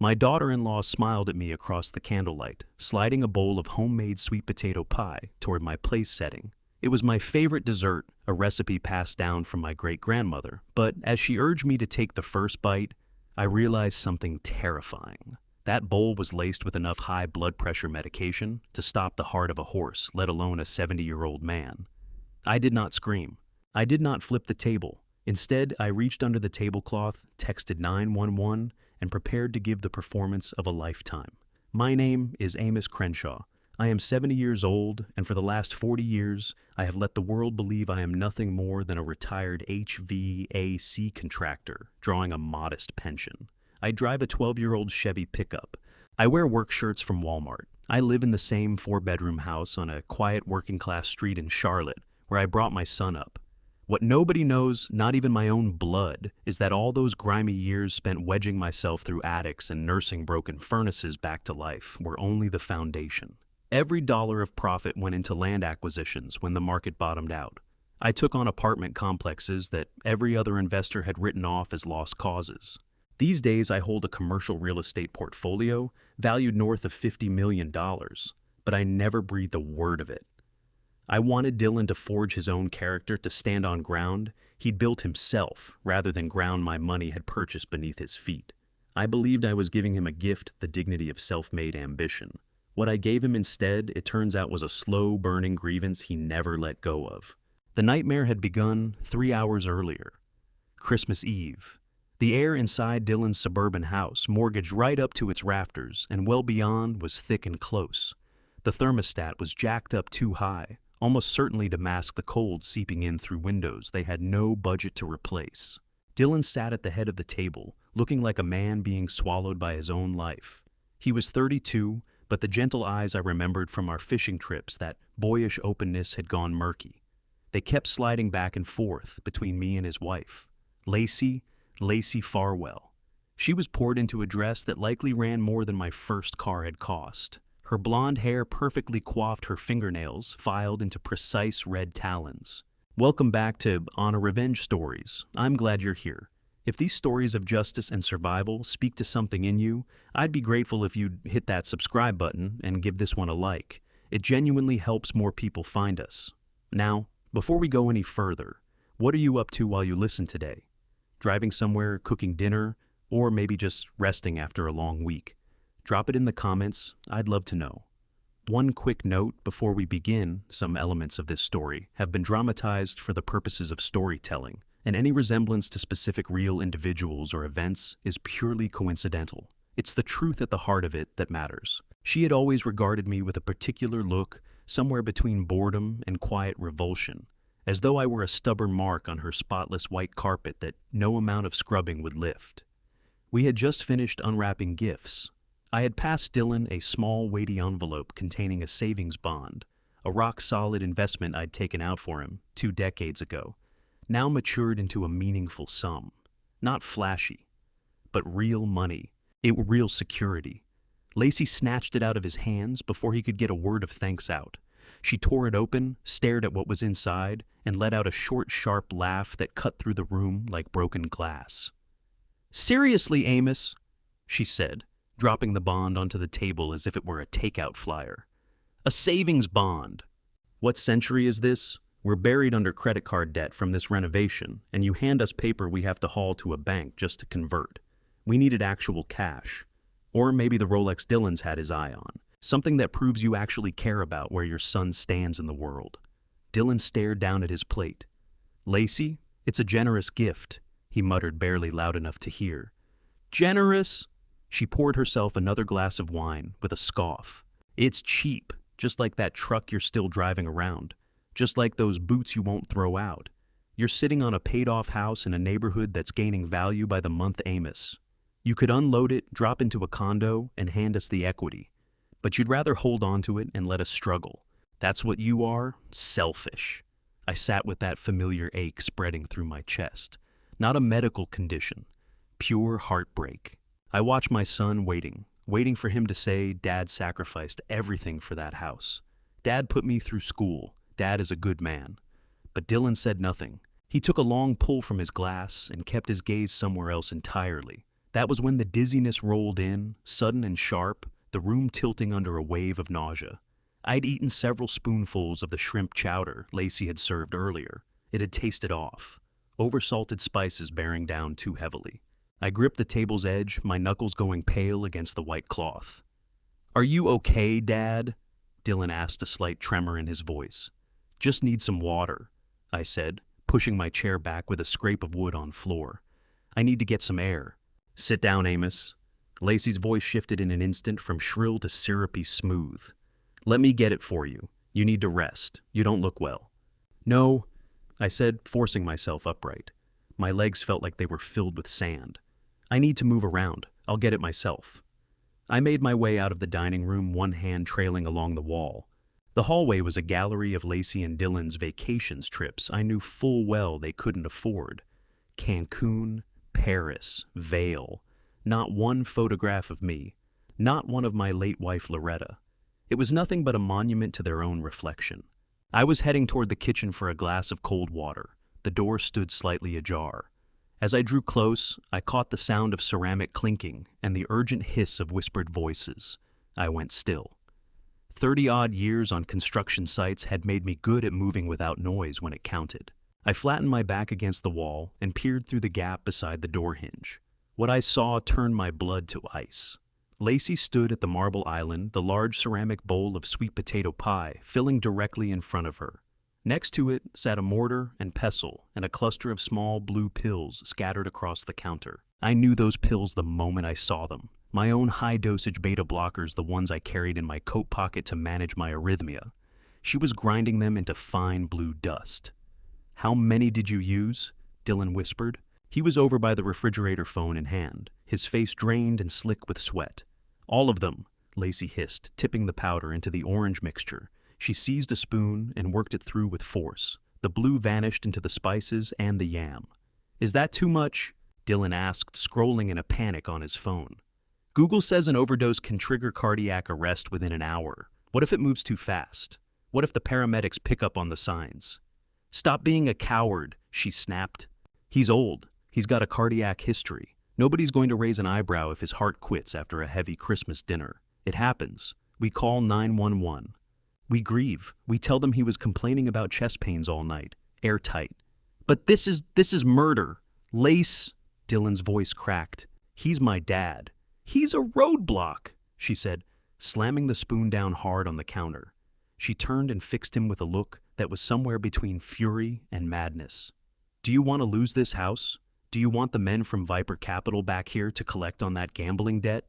My daughter-in-law smiled at me across the candlelight, sliding a bowl of homemade sweet potato pie toward my place setting. It was my favorite dessert, a recipe passed down from my great-grandmother, but as she urged me to take the first bite, I realized something terrifying. That bowl was laced with enough high blood pressure medication to stop the heart of a horse, let alone a 70-year-old man. I did not scream. I did not flip the table. Instead, I reached under the tablecloth, texted 911, and prepared to give the performance of a lifetime. My name is Amos Crenshaw. I am 70 years old, and for the last 40 years, I have let the world believe I am nothing more than a retired HVAC contractor, drawing a modest pension. I drive a 12-year-old Chevy pickup. I wear work shirts from Walmart. I live in the same 4-bedroom house on a quiet working-class street in Charlotte, where I brought my son up. What nobody knows, not even my own blood, is that all those grimy years spent wedging myself through attics and nursing broken furnaces back to life were only the foundation. Every dollar of profit went into land acquisitions when the market bottomed out. I took on apartment complexes that every other investor had written off as lost causes. These days, I hold a commercial real estate portfolio valued north of $50 million, but I never breathed a word of it. I wanted Dylan to forge his own character, to stand on ground he'd built himself, rather than ground my money had purchased beneath his feet. I believed I was giving him a gift, the dignity of self-made ambition. What I gave him instead, it turns out, was a slow-burning grievance he never let go of. The nightmare had begun 3 hours earlier. Christmas Eve. The air inside Dylan's suburban house, mortgaged right up to its rafters and well beyond, was thick and close. The thermostat was jacked up too high, almost certainly to mask the cold seeping in through windows they had no budget to replace. Dylan sat at the head of the table, looking like a man being swallowed by his own life. He was 32, but the gentle eyes I remembered from our fishing trips, that boyish openness, had gone murky. They kept sliding back and forth between me and his wife, Lacey Farwell. She was poured into a dress that likely ran more than my first car had cost. Her blonde hair perfectly coiffed her fingernails, filed into precise red talons. Welcome back to Revenge Stories. I'm glad you're here. If these stories of justice and survival speak to something in you, I'd be grateful if you'd hit that subscribe button and give this one a like. It genuinely helps more people find us. Now, before we go any further, what are you up to while you listen today? Driving somewhere, cooking dinner, or maybe just resting after a long week? Drop it in the comments. I'd love to know. One quick note before we begin: some elements of this story have been dramatized for the purposes of storytelling, and any resemblance to specific real individuals or events is purely coincidental. It's the truth at the heart of it that matters. She had always regarded me with a particular look, somewhere between boredom and quiet revulsion, as though I were a stubborn mark on her spotless white carpet that no amount of scrubbing would lift. We had just finished unwrapping gifts. I had passed Dylan a small, weighty envelope containing a savings bond, a rock-solid investment I'd taken out for him 2 decades ago, now matured into a meaningful sum. Not flashy, but real money. Real security. Lacey snatched it out of his hands before he could get a word of thanks out. She tore it open, stared at what was inside, and let out a short, sharp laugh that cut through the room like broken glass. "Seriously, Amos," she said, dropping the bond onto the table as if it were a takeout flyer. "A savings bond. What century is this? We're buried under credit card debt from this renovation, and you hand us paper we have to haul to a bank just to convert. We needed actual cash. Or maybe the Rolex Dylan's had his eye on. Something that proves you actually care about where your son stands in the world." Dylan stared down at his plate. "Lacey, it's a generous gift," he muttered, barely loud enough to hear. "Generous?" She poured herself another glass of wine with a scoff. "It's cheap, just like that truck you're still driving around. Just like those boots you won't throw out. You're sitting on a paid-off house in a neighborhood that's gaining value by the month, Amos. You could unload it, drop into a condo, and hand us the equity. But you'd rather hold on to it and let us struggle. That's what you are, selfish." I sat with that familiar ache spreading through my chest. Not a medical condition, pure heartbreak. I watched my son waiting for him to say Dad sacrificed everything for that house. Dad put me through school. Dad is a good man. But Dylan said nothing. He took a long pull from his glass and kept his gaze somewhere else entirely. That was when the dizziness rolled in, sudden and sharp, the room tilting under a wave of nausea. I'd eaten several spoonfuls of the shrimp chowder Lacey had served earlier. It had tasted off, oversalted spices bearing down too heavily. I gripped the table's edge, my knuckles going pale against the white cloth. "Are you okay, Dad?" Dylan asked, a slight tremor in his voice. "Just need some water," I said, pushing my chair back with a scrape of wood on floor. "I need to get some air." "Sit down, Amos." Lacey's voice shifted in an instant from shrill to syrupy smooth. "Let me get it for you. You need to rest. You don't look well." "No," I said, forcing myself upright. My legs felt like they were filled with sand. "I need to move around. I'll get it myself." I made my way out of the dining room, one hand trailing along the wall. The hallway was a gallery of Lacey and Dylan's vacations trips I knew full well they couldn't afford. Cancun, Paris, Vail. Not one photograph of me. Not one of my late wife Loretta. It was nothing but a monument to their own reflection. I was heading toward the kitchen for a glass of cold water. The door stood slightly ajar. As I drew close, I caught the sound of ceramic clinking and the urgent hiss of whispered voices. I went still. 30-odd years on construction sites had made me good at moving without noise when it counted. I flattened my back against the wall and peered through the gap beside the door hinge. What I saw turned my blood to ice. Lacey stood at the marble island, the large ceramic bowl of sweet potato pie filling directly in front of her. Next to it sat a mortar and pestle and a cluster of small blue pills scattered across the counter. I knew those pills the moment I saw them. My own high-dosage beta blockers, the ones I carried in my coat pocket to manage my arrhythmia. She was grinding them into fine blue dust. "How many did you use?" Dylan whispered. He was over by the refrigerator, phone in hand, his face drained and slick with sweat. "All of them," Lacey hissed, tipping the powder into the orange mixture. She seized a spoon and worked it through with force. The blue vanished into the spices and the yam. "Is that too much?" Dylan asked, scrolling in a panic on his phone. "Google says an overdose can trigger cardiac arrest within an hour. What if it moves too fast? What if the paramedics pick up on the signs?" "Stop being a coward," she snapped. "He's old. He's got a cardiac history. Nobody's going to raise an eyebrow if his heart quits after a heavy Christmas dinner. It happens. We call 911. We grieve. We tell them he was complaining about chest pains all night. Airtight. But this is murder. Lace," Dylan's voice cracked. "He's my dad." "He's a roadblock," she said, slamming the spoon down hard on the counter. She turned and fixed him with a look that was somewhere between fury and madness. "Do you want to lose this house? Do you want the men from Viper Capital back here to collect on that gambling debt?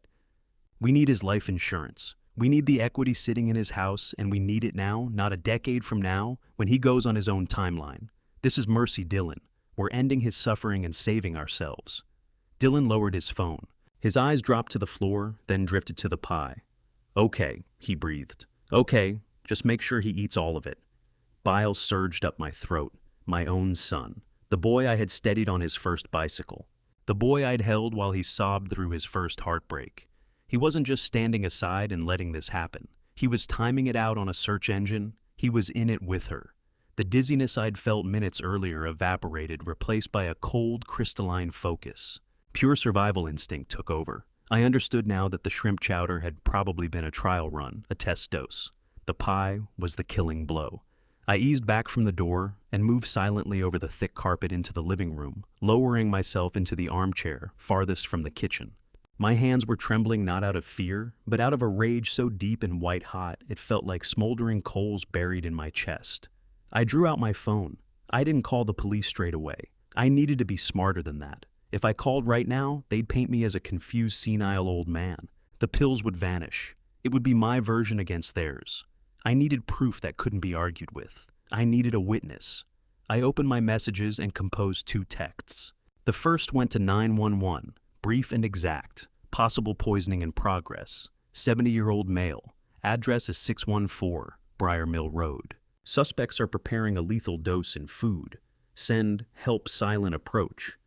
We need his life insurance. We need the equity sitting in his house, and we need it now, not a decade from now, when he goes on his own timeline. This is Mercy Dylan. We're ending his suffering and saving ourselves." Dylan lowered his phone. His eyes dropped to the floor, then drifted to the pie. "Okay," he breathed. "Okay, just make sure he eats all of it." Bile surged up my throat. My own son. The boy I had steadied on his first bicycle. The boy I'd held while he sobbed through his first heartbreak. He wasn't just standing aside and letting this happen. He was timing it out on a search engine. He was in it with her. The dizziness I'd felt minutes earlier evaporated, replaced by a cold, crystalline focus. Pure survival instinct took over. I understood now that the shrimp chowder had probably been a trial run, a test dose. The pie was the killing blow. I eased back from the door and moved silently over the thick carpet into the living room, lowering myself into the armchair farthest from the kitchen. My hands were trembling not out of fear, but out of a rage so deep and white-hot it felt like smoldering coals buried in my chest. I drew out my phone. I didn't call the police straight away. I needed to be smarter than that. If I called right now, they'd paint me as a confused, senile old man. The pills would vanish. It would be my version against theirs. I needed proof that couldn't be argued with. I needed a witness. I opened my messages and composed 2 texts. The first went to 911, brief and exact. Possible poisoning in progress. 70-year-old male. Address is 614 Briar Mill Road. Suspects are preparing a lethal dose in food. Send help silent approach.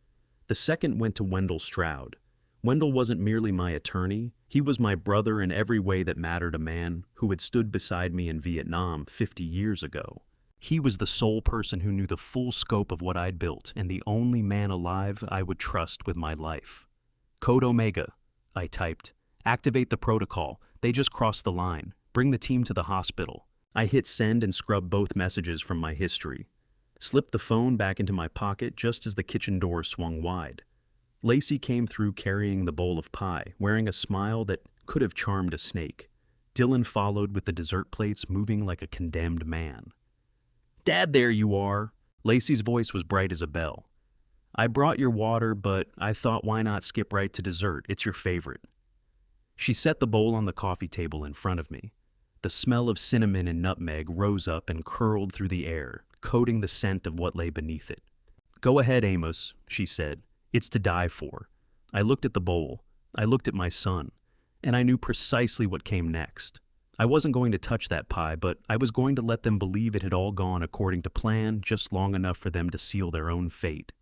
The second went to Wendell Stroud. Wendell wasn't merely my attorney. He was my brother in every way that mattered, a man who had stood beside me in Vietnam 50 years ago. He was the sole person who knew the full scope of what I'd built and the only man alive I would trust with my life. Code Omega, I typed. Activate the protocol. They just crossed the line. Bring the team to the hospital. I hit send and scrubbed both messages from my history. Slipped the phone back into my pocket just as the kitchen door swung wide. Lacey came through carrying the bowl of pie, wearing a smile that could have charmed a snake. Dylan followed with the dessert plates, moving like a condemned man. "Dad, there you are!" Lacey's voice was bright as a bell. "I brought your water, but I thought why not skip right to dessert? It's your favorite." She set the bowl on the coffee table in front of me. The smell of cinnamon and nutmeg rose up and curled through the air, coating the scent of what lay beneath it. "Go ahead, Amos," she said. "It's to die for." I looked at the bowl. I looked at my son, and I knew precisely what came next. I wasn't going to touch that pie, but I was going to let them believe it had all gone according to plan, just long enough for them to seal their own fate.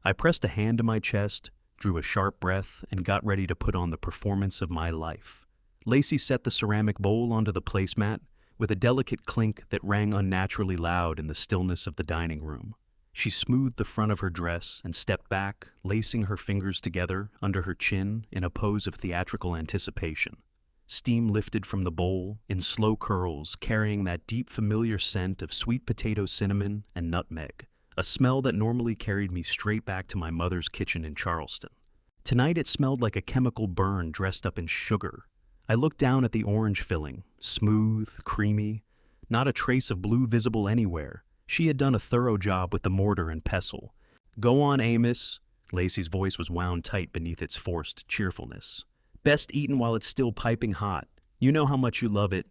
I pressed a hand to my chest, drew a sharp breath, and got ready to put on the performance of my life. Lacey set the ceramic bowl onto the placemat with a delicate clink that rang unnaturally loud in the stillness of the dining room. She smoothed the front of her dress and stepped back, lacing her fingers together under her chin in a pose of theatrical anticipation. Steam lifted from the bowl in slow curls, carrying that deep familiar scent of sweet potato cinnamon and nutmeg, a smell that normally carried me straight back to my mother's kitchen in Charleston. Tonight it smelled like a chemical burn dressed up in sugar. I looked down at the orange filling, smooth, creamy, not a trace of blue visible anywhere. She had done a thorough job with the mortar and pestle. "Go on, Amos." Lacey's voice was wound tight beneath its forced cheerfulness. "Best eaten while it's still piping hot. You know how much you love it."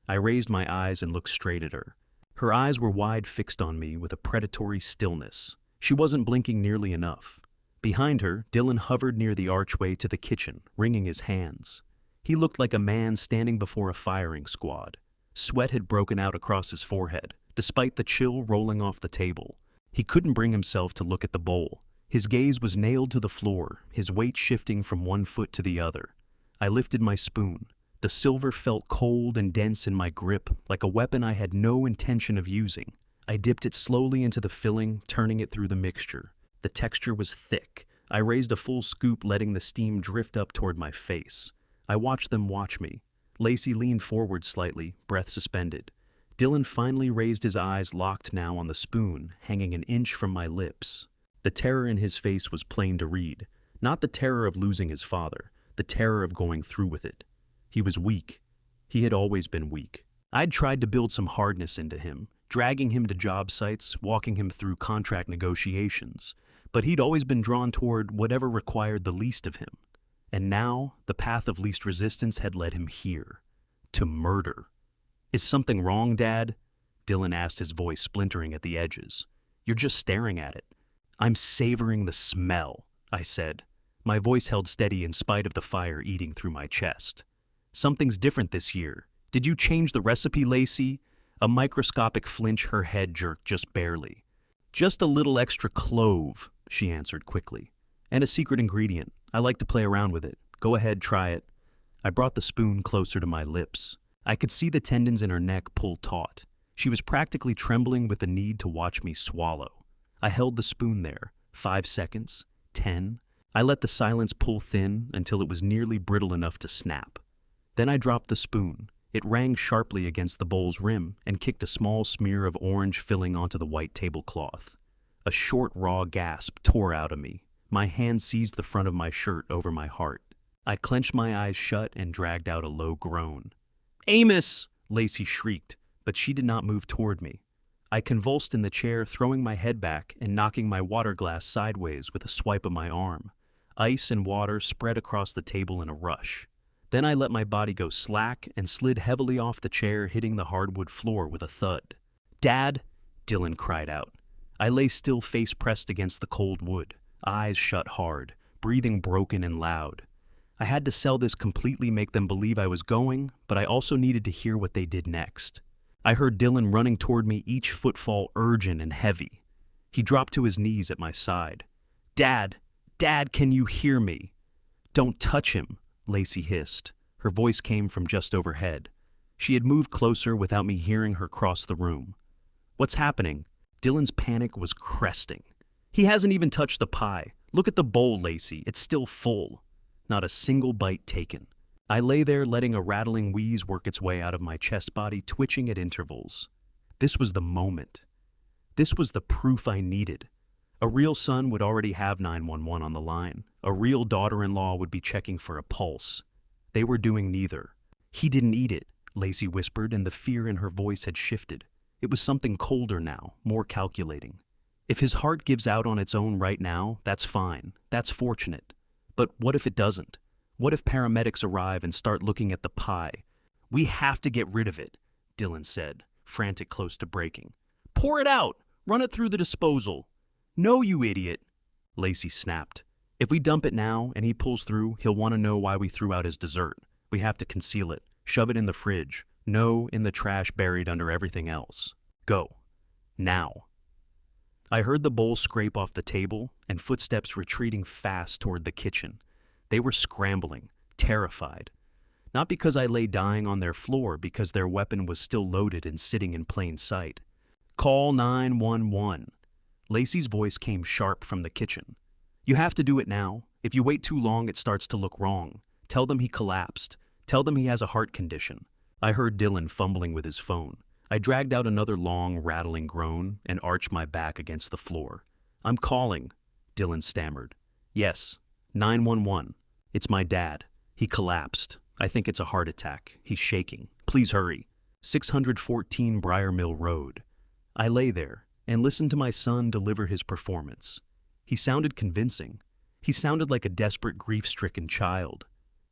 I raised my eyes and looked straight at her. Her eyes were wide, fixed on me with a predatory stillness. She wasn't blinking nearly enough. Behind her, Dylan hovered near the archway to the kitchen, wringing his hands. He looked like a man standing before a firing squad. Sweat had broken out across his forehead, despite the chill rolling off the table. He couldn't bring himself to look at the bowl. His gaze was nailed to the floor, his weight shifting from one foot to the other. I lifted my spoon. The silver felt cold and dense in my grip, like a weapon I had no intention of using. I dipped it slowly into the filling, turning it through the mixture. The texture was thick. I raised a full scoop, letting the steam drift up toward my face. I watched them watch me. Lacey leaned forward slightly, breath suspended. Dylan finally raised his eyes, locked now on the spoon, hanging an inch from my lips. The terror in his face was plain to read. Not the terror of losing his father, the terror of going through with it. He was weak. He had always been weak. I'd tried to build some hardness into him, dragging him to job sites, walking him through contract negotiations. But he'd always been drawn toward whatever required the least of him. And now, the path of least resistance had led him here. To murder. "Is something wrong, Dad?" Dylan asked, his voice splintering at the edges. "You're just staring at it." "I'm savoring the smell," I said. My voice held steady in spite of the fire eating through my chest. "Something's different this year. Did you change the recipe, Lacey?" A microscopic flinch, her head jerked just barely. "Just a little extra clove," she answered quickly. "And a secret ingredient. I like to play around with it. Go ahead, try it." I brought the spoon closer to my lips. I could see the tendons in her neck pull taut. She was practically trembling with the need to watch me swallow. I held the spoon there. 5 seconds. 10. I let the silence pull thin until it was nearly brittle enough to snap. Then I dropped the spoon. It rang sharply against the bowl's rim and kicked a small smear of orange filling onto the white tablecloth. A short, raw gasp tore out of me. My hand seized the front of my shirt over my heart. I clenched my eyes shut and dragged out a low groan. "Amos!" Lacey shrieked, but she did not move toward me. I convulsed in the chair, throwing my head back and knocking my water glass sideways with a swipe of my arm. Ice and water spread across the table in a rush. Then I let my body go slack and slid heavily off the chair, hitting the hardwood floor with a thud. "Dad!" Dylan cried out. I lay still, face pressed against the cold wood, eyes shut hard, breathing broken and loud. I had to sell this completely, make them believe I was going, but I also needed to hear what they did next. I heard Dylan running toward me, each footfall urgent and heavy. He dropped to his knees at my side. "Dad! Dad, can you hear me?" "Don't touch him," Lacey hissed. Her voice came from just overhead. She had moved closer without me hearing her cross the room. "What's happening?" Dylan's panic was cresting. "He hasn't even touched the pie. Look at the bowl, Lacey. It's still full." not a single bite taken. I lay there letting a rattling wheeze work its way out of my chest body, twitching at intervals. This was the moment. This was the proof I needed. A real son would already have 911 on the line. A real daughter-in-law would be checking for a pulse. They were doing neither. He didn't eat it, Lacey whispered, and the fear in her voice had shifted. It was something colder now, more calculating. If his heart gives out on its own right now, that's fine. That's fortunate. But what if it doesn't? What if paramedics arrive and start looking at the pie? We have to get rid of it, Dylan said, frantic close to breaking. Pour it out! Run it through the disposal! No, you idiot! Lacey snapped. If we dump it now and he pulls through, he'll want to know why we threw out his dessert. We have to conceal it. Shove it in the fridge. No, in the trash buried under everything else. Go. Now. I heard the bowl scrape off the table and footsteps retreating fast toward the kitchen. They were scrambling, terrified. Not because I lay dying on their floor, because their weapon was still loaded and sitting in plain sight. Call 911. Lacey's voice came sharp from the kitchen. You have to do it now. If you wait too long, it starts to look wrong. Tell them he collapsed. Tell them he has a heart condition. I heard Dylan fumbling with his phone. I dragged out another long, rattling groan and arched my back against the floor. I'm calling, Dylan stammered. Yes, 911. It's my dad. He collapsed. I think it's a heart attack. He's shaking. Please hurry. 614 Briar Mill Road. I lay there and listened to my son deliver his performance. He sounded convincing. He sounded like a desperate, grief-stricken child.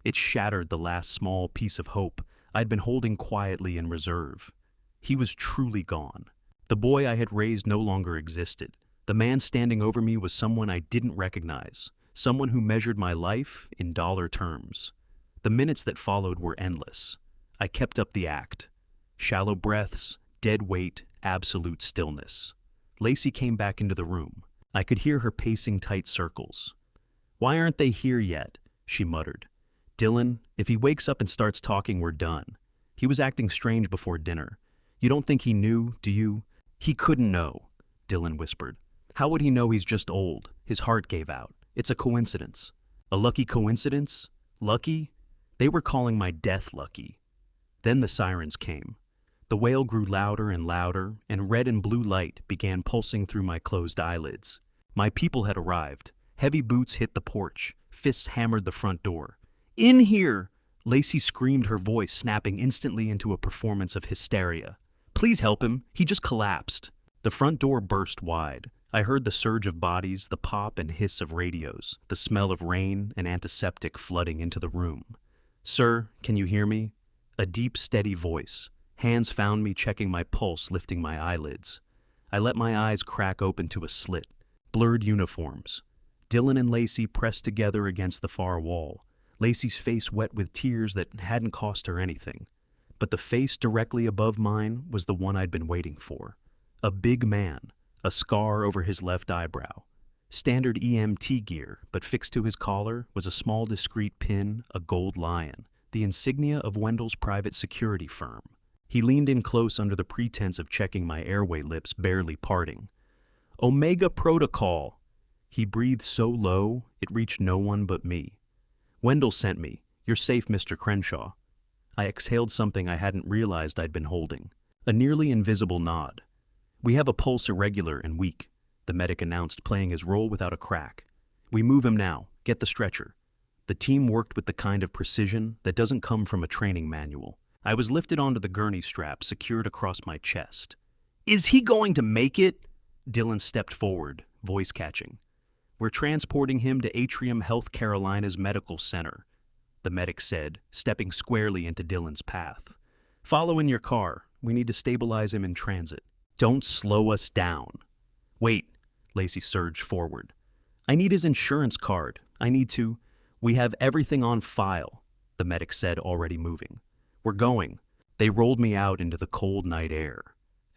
It shattered the last small piece of hope I'd been holding quietly in reserve. He was truly gone. The boy I had raised no longer existed. The man standing over me was someone I didn't recognize, someone who measured my life in dollar terms. The minutes that followed were endless. I kept up the act. Shallow breaths, dead weight, absolute stillness. Lacey came back into the room. I could hear her pacing tight circles. Why aren't they here yet? She muttered. Dylan, if he wakes up and starts talking, we're done. He was acting strange before dinner. You don't think he knew, do you? He couldn't know, Dylan whispered. How would he know? He's just old. His heart gave out. It's a coincidence. A lucky coincidence? Lucky? They were calling my death lucky. Then the sirens came. The wail grew louder and louder, and red and blue light began pulsing through my closed eyelids. My people had arrived. Heavy boots hit the porch. Fists hammered the front door. In here! Lacey screamed, her voice snapping instantly into a performance of hysteria. Please help him. He just collapsed. The front door burst wide. I heard the surge of bodies, the pop and hiss of radios, the smell of rain and antiseptic flooding into the room. Sir, can you hear me? A deep, steady voice. Hands found me, checking my pulse, lifting my eyelids. I let my eyes crack open to a slit. Blurred uniforms. Dylan and Lacey pressed together against the far wall. Lacey's face wet with tears that hadn't cost her anything. But the face directly above mine was the one I'd been waiting for. A big man, a scar over his left eyebrow. Standard EMT gear, but fixed to his collar was a small discreet pin, a gold lion, the insignia of Wendell's private security firm. He leaned in close under the pretense of checking my airway, lips barely parting. Omega Protocol! He breathed so low, it reached no one but me. Wendell sent me. You're safe, Mr. Crenshaw. I exhaled something I hadn't realized I'd been holding. A nearly invisible nod. We have a pulse irregular and weak, the medic announced, playing his role without a crack. We move him now. Get the stretcher. The team worked with the kind of precision that doesn't come from a training manual. I was lifted onto the gurney strap secured across my chest. Is he going to make it? Dylan stepped forward, voice catching. We're transporting him to Atrium Health Carolina's Medical Center, the medic said, stepping squarely into Dylan's path. Follow in your car. We need to stabilize him in transit. Don't slow us down. Wait, Lacey surged forward. I need his insurance card. I need to... We have everything on file, the medic said, already moving. We're going. They rolled me out into the cold night air.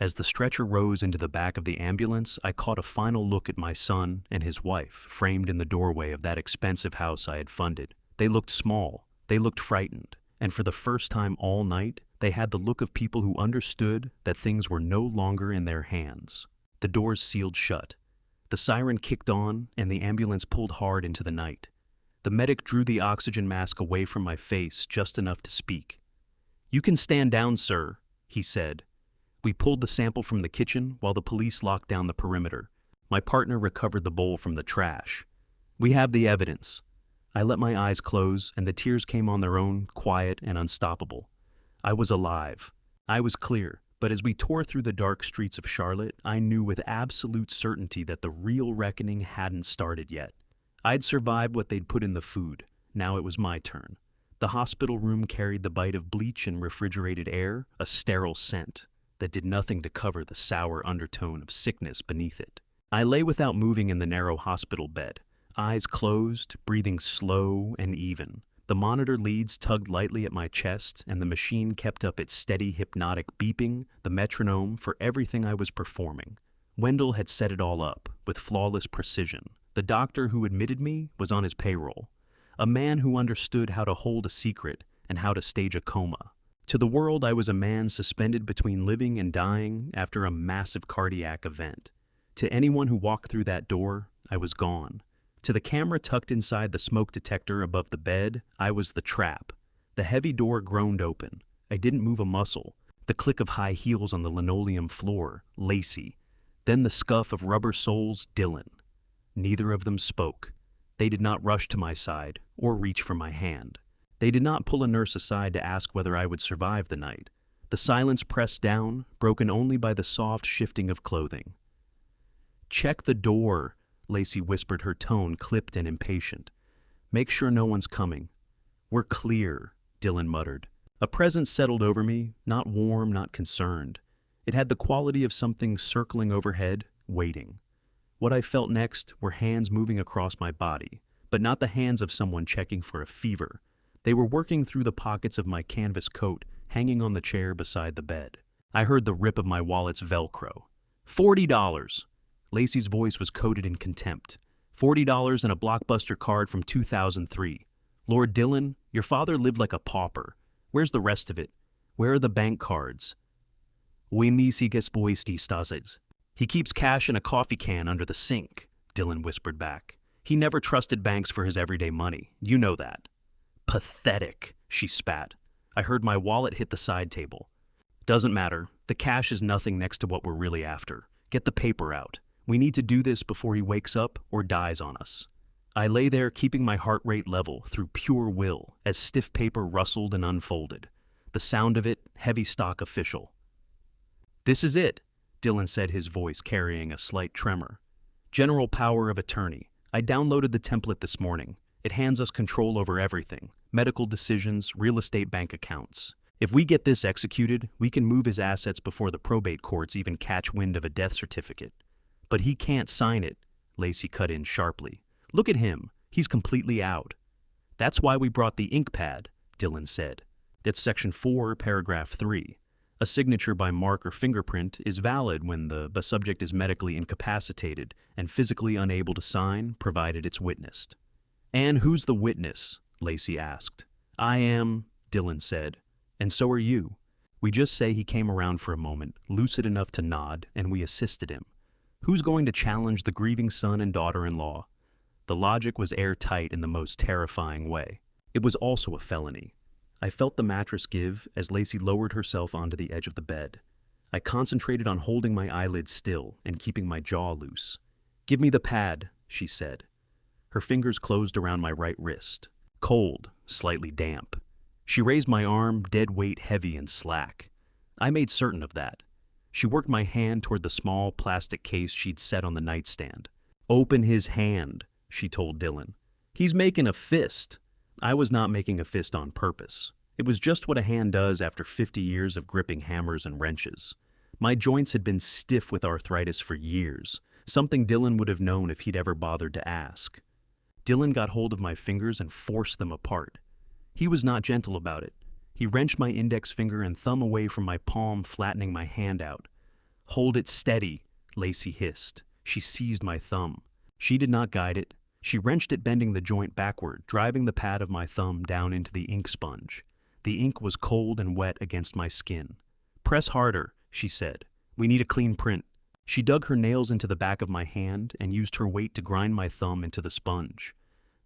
As the stretcher rose into the back of the ambulance, I caught a final look at my son and his wife, framed in the doorway of that expensive house I had funded. They looked small. They looked frightened. And for the first time all night, they had the look of people who understood that things were no longer in their hands. The doors sealed shut. The siren kicked on, and the ambulance pulled hard into the night. The medic drew the oxygen mask away from my face just enough to speak. "You can stand down, sir," he said. We pulled the sample from the kitchen while the police locked down the perimeter. My partner recovered the bowl from the trash. "We have the evidence." I let my eyes close, and the tears came on their own, quiet and unstoppable. I was alive. I was clear, but as we tore through the dark streets of Charlotte, I knew with absolute certainty that the real reckoning hadn't started yet. I'd survived what they'd put in the food. Now it was my turn. The hospital room carried the bite of bleach and refrigerated air, a sterile scent that did nothing to cover the sour undertone of sickness beneath it. I lay without moving in the narrow hospital bed, eyes closed, breathing slow and even. The monitor leads tugged lightly at my chest, and the machine kept up its steady, hypnotic beeping, the metronome for everything I was performing. Wendell had set it all up, with flawless precision. The doctor who admitted me was on his payroll. A man who understood how to hold a secret and how to stage a coma. To the world, I was a man suspended between living and dying after a massive cardiac event. To anyone who walked through that door, I was gone. To the camera tucked inside the smoke detector above the bed, I was the trap. The heavy door groaned open. I didn't move a muscle. The click of high heels on the linoleum floor, Lacey. Then the scuff of rubber soles, Dylan. Neither of them spoke. They did not rush to my side or reach for my hand. They did not pull a nurse aside to ask whether I would survive the night. The silence pressed down, broken only by the soft shifting of clothing. "Check the door," Lacey whispered, her tone clipped and impatient. "Make sure no one's coming." "We're clear," Dylan muttered. A presence settled over me, not warm, not concerned. It had the quality of something circling overhead, waiting. What I felt next were hands moving across my body, but not the hands of someone checking for a fever. They were working through the pockets of my canvas coat hanging on the chair beside the bed. I heard the rip of my wallet's Velcro. $40. Lacey's voice was coated in contempt. $40 and a Blockbuster card from 2003. "Lord Dylan, your father lived like a pauper. Where's the rest of it? Where are the bank cards?" "He keeps cash in a coffee can under the sink," Dylan whispered back. "He never trusted banks for his everyday money. You know that." "Pathetic," she spat. I heard my wallet hit the side table. "Doesn't matter. The cash is nothing next to what we're really after. Get the paper out. We need to do this before he wakes up or dies on us." I lay there keeping my heart rate level through pure will as stiff paper rustled and unfolded. The sound of it, heavy stock official. "This is it," Dylan said, his voice carrying a slight tremor. "General power of attorney. I downloaded the template this morning. It hands us control over everything. Medical decisions, real estate bank accounts. If we get this executed, we can move his assets before the probate courts even catch wind of a death certificate. But he can't sign it," Lacey cut in sharply. "Look at him. He's completely out." "That's why we brought the ink pad," Dylan said. "That's Section 4, Paragraph 3. A signature by mark or fingerprint is valid when the subject is medically incapacitated and physically unable to sign, provided it's witnessed." "And who's the witness?" Lacey asked. "I am," Dylan said. "And so are you." We just say he came around for a moment, lucid enough to nod, and we assisted him. Who's going to challenge the grieving son and daughter-in-law? The logic was airtight in the most terrifying way. It was also a felony. I felt the mattress give as Lacey lowered herself onto the edge of the bed. I concentrated on holding my eyelids still and keeping my jaw loose. "Give me the pad," she said. Her fingers closed around my right wrist. Cold, slightly damp. She raised my arm, dead weight heavy and slack. I made certain of that. She worked my hand toward the small plastic case she'd set on the nightstand. "Open his hand," she told Dylan. "He's making a fist." I was not making a fist on purpose. It was just what a hand does after 50 years of gripping hammers and wrenches. My joints had been stiff with arthritis for years, something Dylan would have known if he'd ever bothered to ask. Dylan got hold of my fingers and forced them apart. He was not gentle about it. He wrenched my index finger and thumb away from my palm, flattening my hand out. "Hold it steady," Lacey hissed. She seized my thumb. She did not guide it. She wrenched it, bending the joint backward, driving the pad of my thumb down into the ink sponge. The ink was cold and wet against my skin. "Press harder," she said. "We need a clean print." She dug her nails into the back of my hand and used her weight to grind my thumb into the sponge.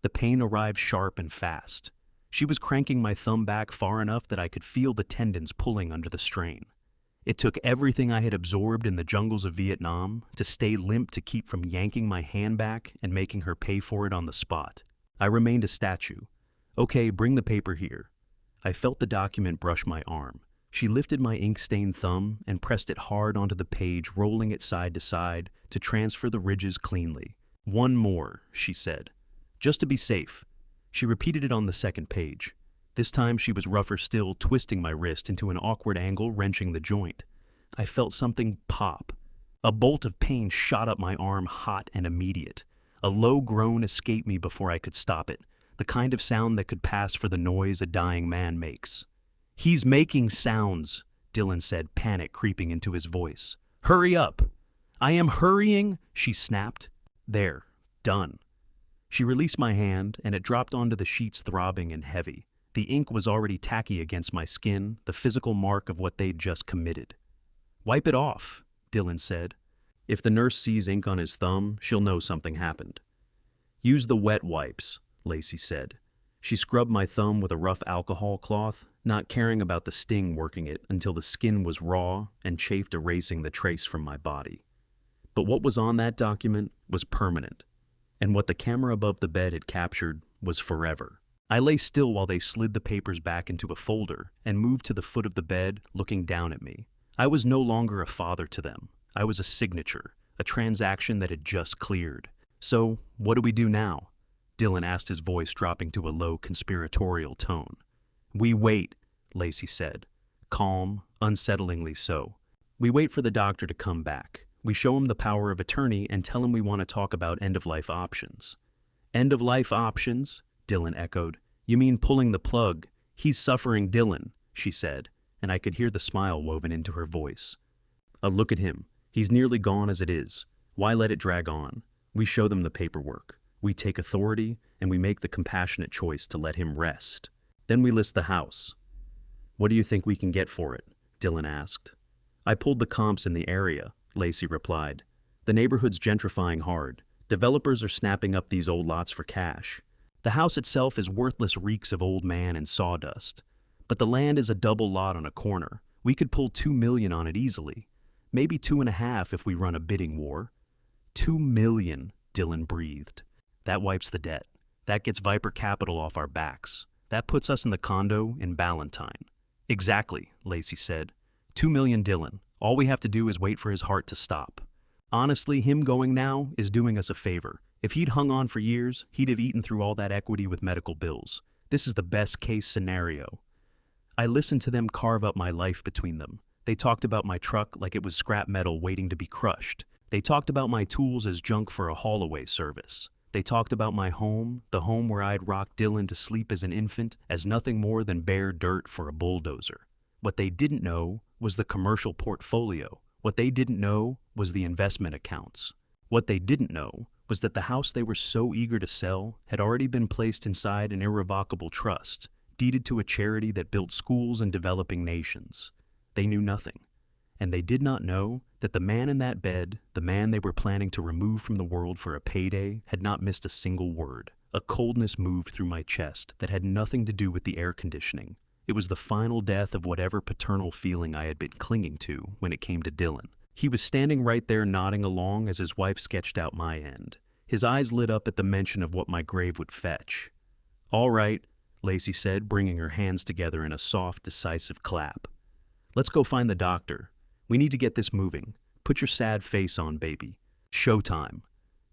The pain arrived sharp and fast. She was cranking my thumb back far enough that I could feel the tendons pulling under the strain. It took everything I had absorbed in the jungles of Vietnam to stay limp to keep from yanking my hand back and making her pay for it on the spot. I remained a statue. "Okay, bring the paper here." I felt the document brush my arm. She lifted my ink-stained thumb and pressed it hard onto the page, rolling it side to side to transfer the ridges cleanly. "One more," she said. "Just to be safe." She repeated it on the second page. This time she was rougher still, twisting my wrist into an awkward angle, wrenching the joint. I felt something pop. A bolt of pain shot up my arm, hot and immediate. A low groan escaped me before I could stop it, the kind of sound that could pass for the noise a dying man makes. "He's making sounds," Dylan said, panic creeping into his voice. "Hurry up." "I am hurrying," she snapped. "There, done." She released my hand, and it dropped onto the sheets, throbbing and heavy. The ink was already tacky against my skin, the physical mark of what they'd just committed. "Wipe it off," Dylan said. "If the nurse sees ink on his thumb, she'll know something happened." "Use the wet wipes," Lacey said. She scrubbed my thumb with a rough alcohol cloth, not caring about the sting working it until the skin was raw and chafed, erasing the trace from my body. But what was on that document was permanent, and what the camera above the bed had captured was forever. I lay still while they slid the papers back into a folder and moved to the foot of the bed, looking down at me. I was no longer a father to them. I was a signature, a transaction that had just cleared. "So, what do we do now?" Dylan asked, his voice dropping to a low, conspiratorial tone. "We wait," Lacey said, calm, unsettlingly so. "We wait for the doctor to come back. We show him the power of attorney and tell him we want to talk about end-of-life options." "End-of-life options?" Dylan echoed. "You mean pulling the plug? He's suffering, Dylan," she said, and I could hear the smile woven into her voice. Look at him. He's nearly gone as it is. Why let it drag on? We show them the paperwork. We take authority, and we make the compassionate choice to let him rest. Then we list the house." "What do you think we can get for it?" Dylan asked. "I pulled the comps in the area," Lacey replied. "The neighborhood's gentrifying hard. Developers are snapping up these old lots for cash. The house itself is worthless reeks of old man and sawdust. But the land is a double lot on a corner. We could pull $2 million on it easily. Maybe 2.5 if we run a bidding war." $2 million, Dylan breathed. "That wipes the debt. That gets Viper Capital off our backs. That puts us in the condo in Ballantine." "Exactly," Lacey said. $2 million, Dylan. All we have to do is wait for his heart to stop. Honestly, him going now is doing us a favor. If he'd hung on for years, he'd have eaten through all that equity with medical bills. This is the best-case scenario." I listened to them carve up my life between them. They talked about my truck like it was scrap metal waiting to be crushed. They talked about my tools as junk for a haul-away service. They talked about my home, the home where I'd rocked Dylan to sleep as an infant, as nothing more than bare dirt for a bulldozer. What they didn't know was the commercial portfolio. What they didn't know was the investment accounts. What they didn't know was that the house they were so eager to sell had already been placed inside an irrevocable trust, deeded to a charity that built schools in developing nations. They knew nothing. And they did not know that the man in that bed, the man they were planning to remove from the world for a payday, had not missed a single word. A coldness moved through my chest that had nothing to do with the air conditioning. It was the final death of whatever paternal feeling I had been clinging to when it came to Dylan. He was standing right there nodding along as his wife sketched out my end. His eyes lit up at the mention of what my grave would fetch. "All right," Lacey said, bringing her hands together in a soft, decisive clap. "Let's go find the doctor. We need to get this moving. Put your sad face on, baby. Showtime."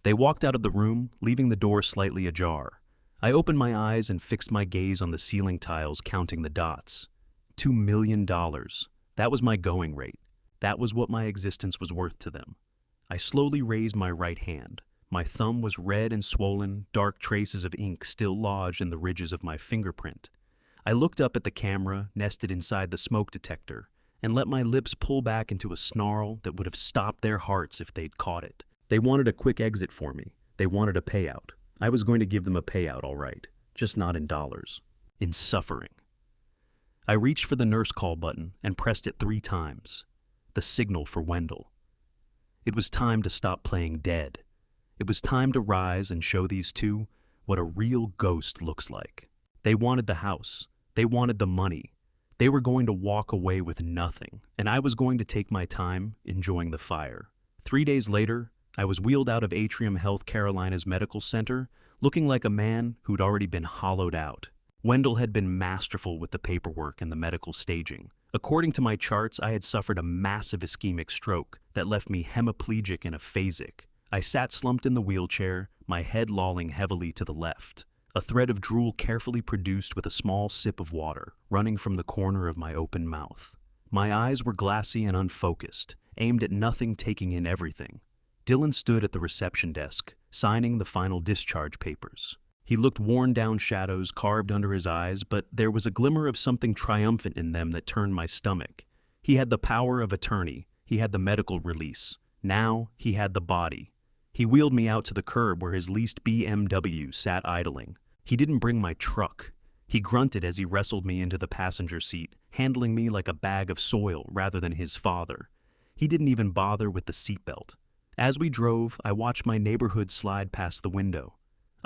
They walked out of the room, leaving the door slightly ajar. I opened my eyes and fixed my gaze on the ceiling tiles, counting the dots. $2 million. That was my going rate. That was what my existence was worth to them. I slowly raised my right hand. My thumb was red and swollen, dark traces of ink still lodged in the ridges of my fingerprint. I looked up at the camera nested inside the smoke detector and let my lips pull back into a snarl that would have stopped their hearts if they'd caught it. They wanted a quick exit for me. They wanted a payout. I was going to give them a payout, all right, just not in dollars, in suffering. I reached for the nurse call button and pressed it 3 times, the signal for Wendell. It was time to stop playing dead. It was time to rise and show these two what a real ghost looks like. They wanted the house. They wanted the money. They were going to walk away with nothing, and I was going to take my time enjoying the fire. 3 days later, I was wheeled out of Atrium Health Carolina's medical center, looking like a man who'd already been hollowed out. Wendell had been masterful with the paperwork and the medical staging. According to my charts, I had suffered a massive ischemic stroke that left me hemiplegic and aphasic. I sat slumped in the wheelchair, my head lolling heavily to the left, a thread of drool carefully produced with a small sip of water running from the corner of my open mouth. My eyes were glassy and unfocused, aimed at nothing, taking in everything. Dylan stood at the reception desk, signing the final discharge papers. He looked worn down, shadows carved under his eyes, but there was a glimmer of something triumphant in them that turned my stomach. He had the power of attorney. He had the medical release. Now he had the body. He wheeled me out to the curb where his leased BMW sat idling. He didn't bring my truck. He grunted as he wrestled me into the passenger seat, handling me like a bag of soil rather than his father. He didn't even bother with the seatbelt. As we drove, I watched my neighborhood slide past the window.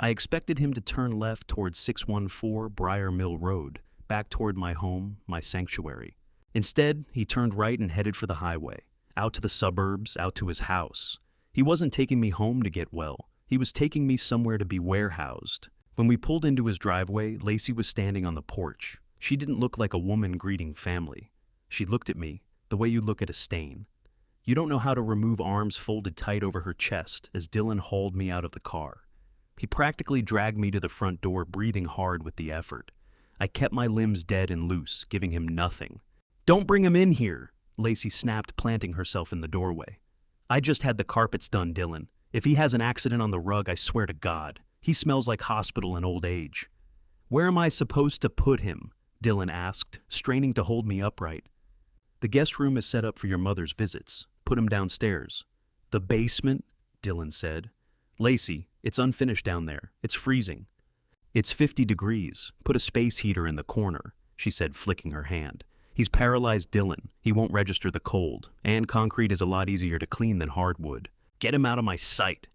I expected him to turn left towards 614 Briar Mill Road, back toward my home, my sanctuary. Instead, he turned right and headed for the highway, out to the suburbs, out to his house. He wasn't taking me home to get well. He was taking me somewhere to be warehoused. When we pulled into his driveway, Lacey was standing on the porch. She didn't look like a woman greeting family. She looked at me, the way you look at a stain. You don't know how to remove arms folded tight over her chest as Dylan hauled me out of the car. He practically dragged me to the front door, breathing hard with the effort. I kept my limbs dead and loose, giving him nothing. "Don't bring him in here," Lacey snapped, planting herself in the doorway. "I just had the carpets done, Dylan. If he has an accident on the rug, I swear to God, he smells like hospital and old age." "Where am I supposed to put him?" Dylan asked, straining to hold me upright. "The guest room is set up for your mother's visits. Put him downstairs." "The basement?" Dylan said. "Lacey, it's unfinished down there. It's freezing." "It's 50 degrees. Put a space heater in the corner," she said, flicking her hand. "He's paralyzed, Dylan. He won't register the cold, and concrete is a lot easier to clean than hardwood. Get him out of my sight."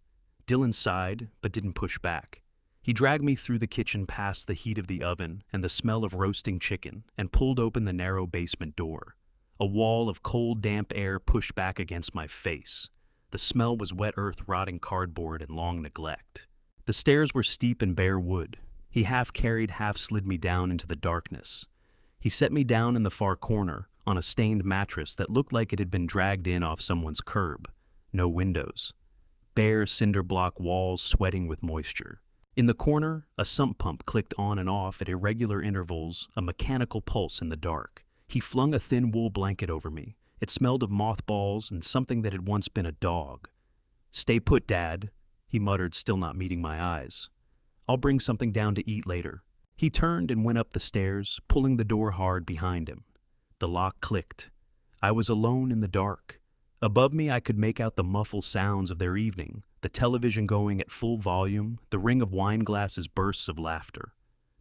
Dylan sighed, but didn't push back. He dragged me through the kitchen past the heat of the oven and the smell of roasting chicken and pulled open the narrow basement door. A wall of cold, damp air pushed back against my face. The smell was wet earth, rotting cardboard, and long neglect. The stairs were steep and bare wood. He half carried, half slid me down into the darkness. He set me down in the far corner, on a stained mattress that looked like it had been dragged in off someone's curb. No windows. Bare cinder block walls sweating with moisture. In the corner, a sump pump clicked on and off at irregular intervals, a mechanical pulse in the dark. He flung a thin wool blanket over me. It smelled of mothballs and something that had once been a dog. "Stay put, Dad," he muttered, still not meeting my eyes. "I'll bring something down to eat later." He turned and went up the stairs, pulling the door hard behind him. The lock clicked. I was alone in the dark. Above me, I could make out the muffled sounds of their evening, the television going at full volume, the ring of wine glasses, bursts of laughter.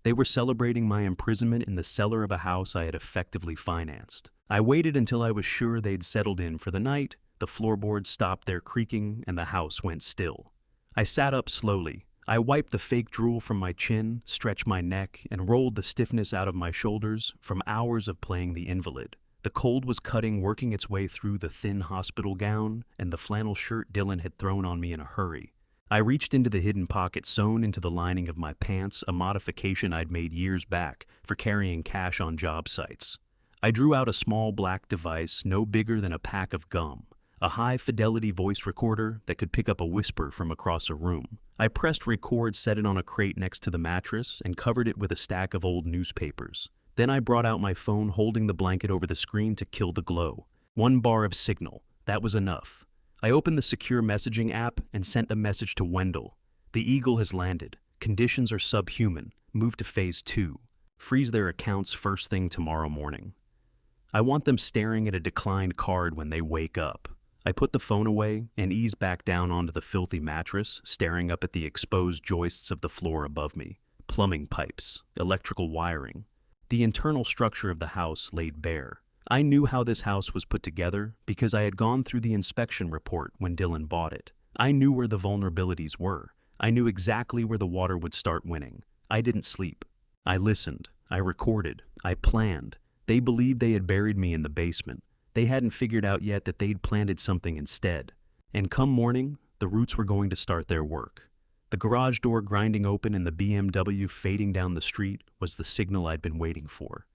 They were celebrating my imprisonment in the cellar of a house I had effectively financed. I waited until I was sure they'd settled in for the night, the floorboards stopped their creaking, and the house went still. I sat up slowly. I wiped the fake drool from my chin, stretched my neck, and rolled the stiffness out of my shoulders from hours of playing the invalid. The cold was cutting, working its way through the thin hospital gown and the flannel shirt Dylan had thrown on me in a hurry. I reached into the hidden pocket sewn into the lining of my pants, a modification I'd made years back for carrying cash on job sites. I drew out a small black device no bigger than a pack of gum, a high-fidelity voice recorder that could pick up a whisper from across a room. I pressed record, set it on a crate next to the mattress, and covered it with a stack of old newspapers. Then I brought out my phone, holding the blanket over the screen to kill the glow. 1 bar of signal. That was enough. I opened the secure messaging app and sent a message to Wendell. "The Eagle has landed. Conditions are subhuman. Move to phase 2. Freeze their accounts first thing tomorrow morning." I want them staring at a declined card when they wake up. I put the phone away and eased back down onto the filthy mattress, staring up at the exposed joists of the floor above me. Plumbing pipes, electrical wiring. The internal structure of the house laid bare. I knew how this house was put together because I had gone through the inspection report when Dylan bought it. I knew where the vulnerabilities were. I knew exactly where the water would start winning. I didn't sleep. I listened. I recorded. I planned. They believed they had buried me in the basement. They hadn't figured out yet that they'd planted something instead. And come morning, the roots were going to start their work. The garage door grinding open and the BMW fading down the street was the signal I'd been waiting for.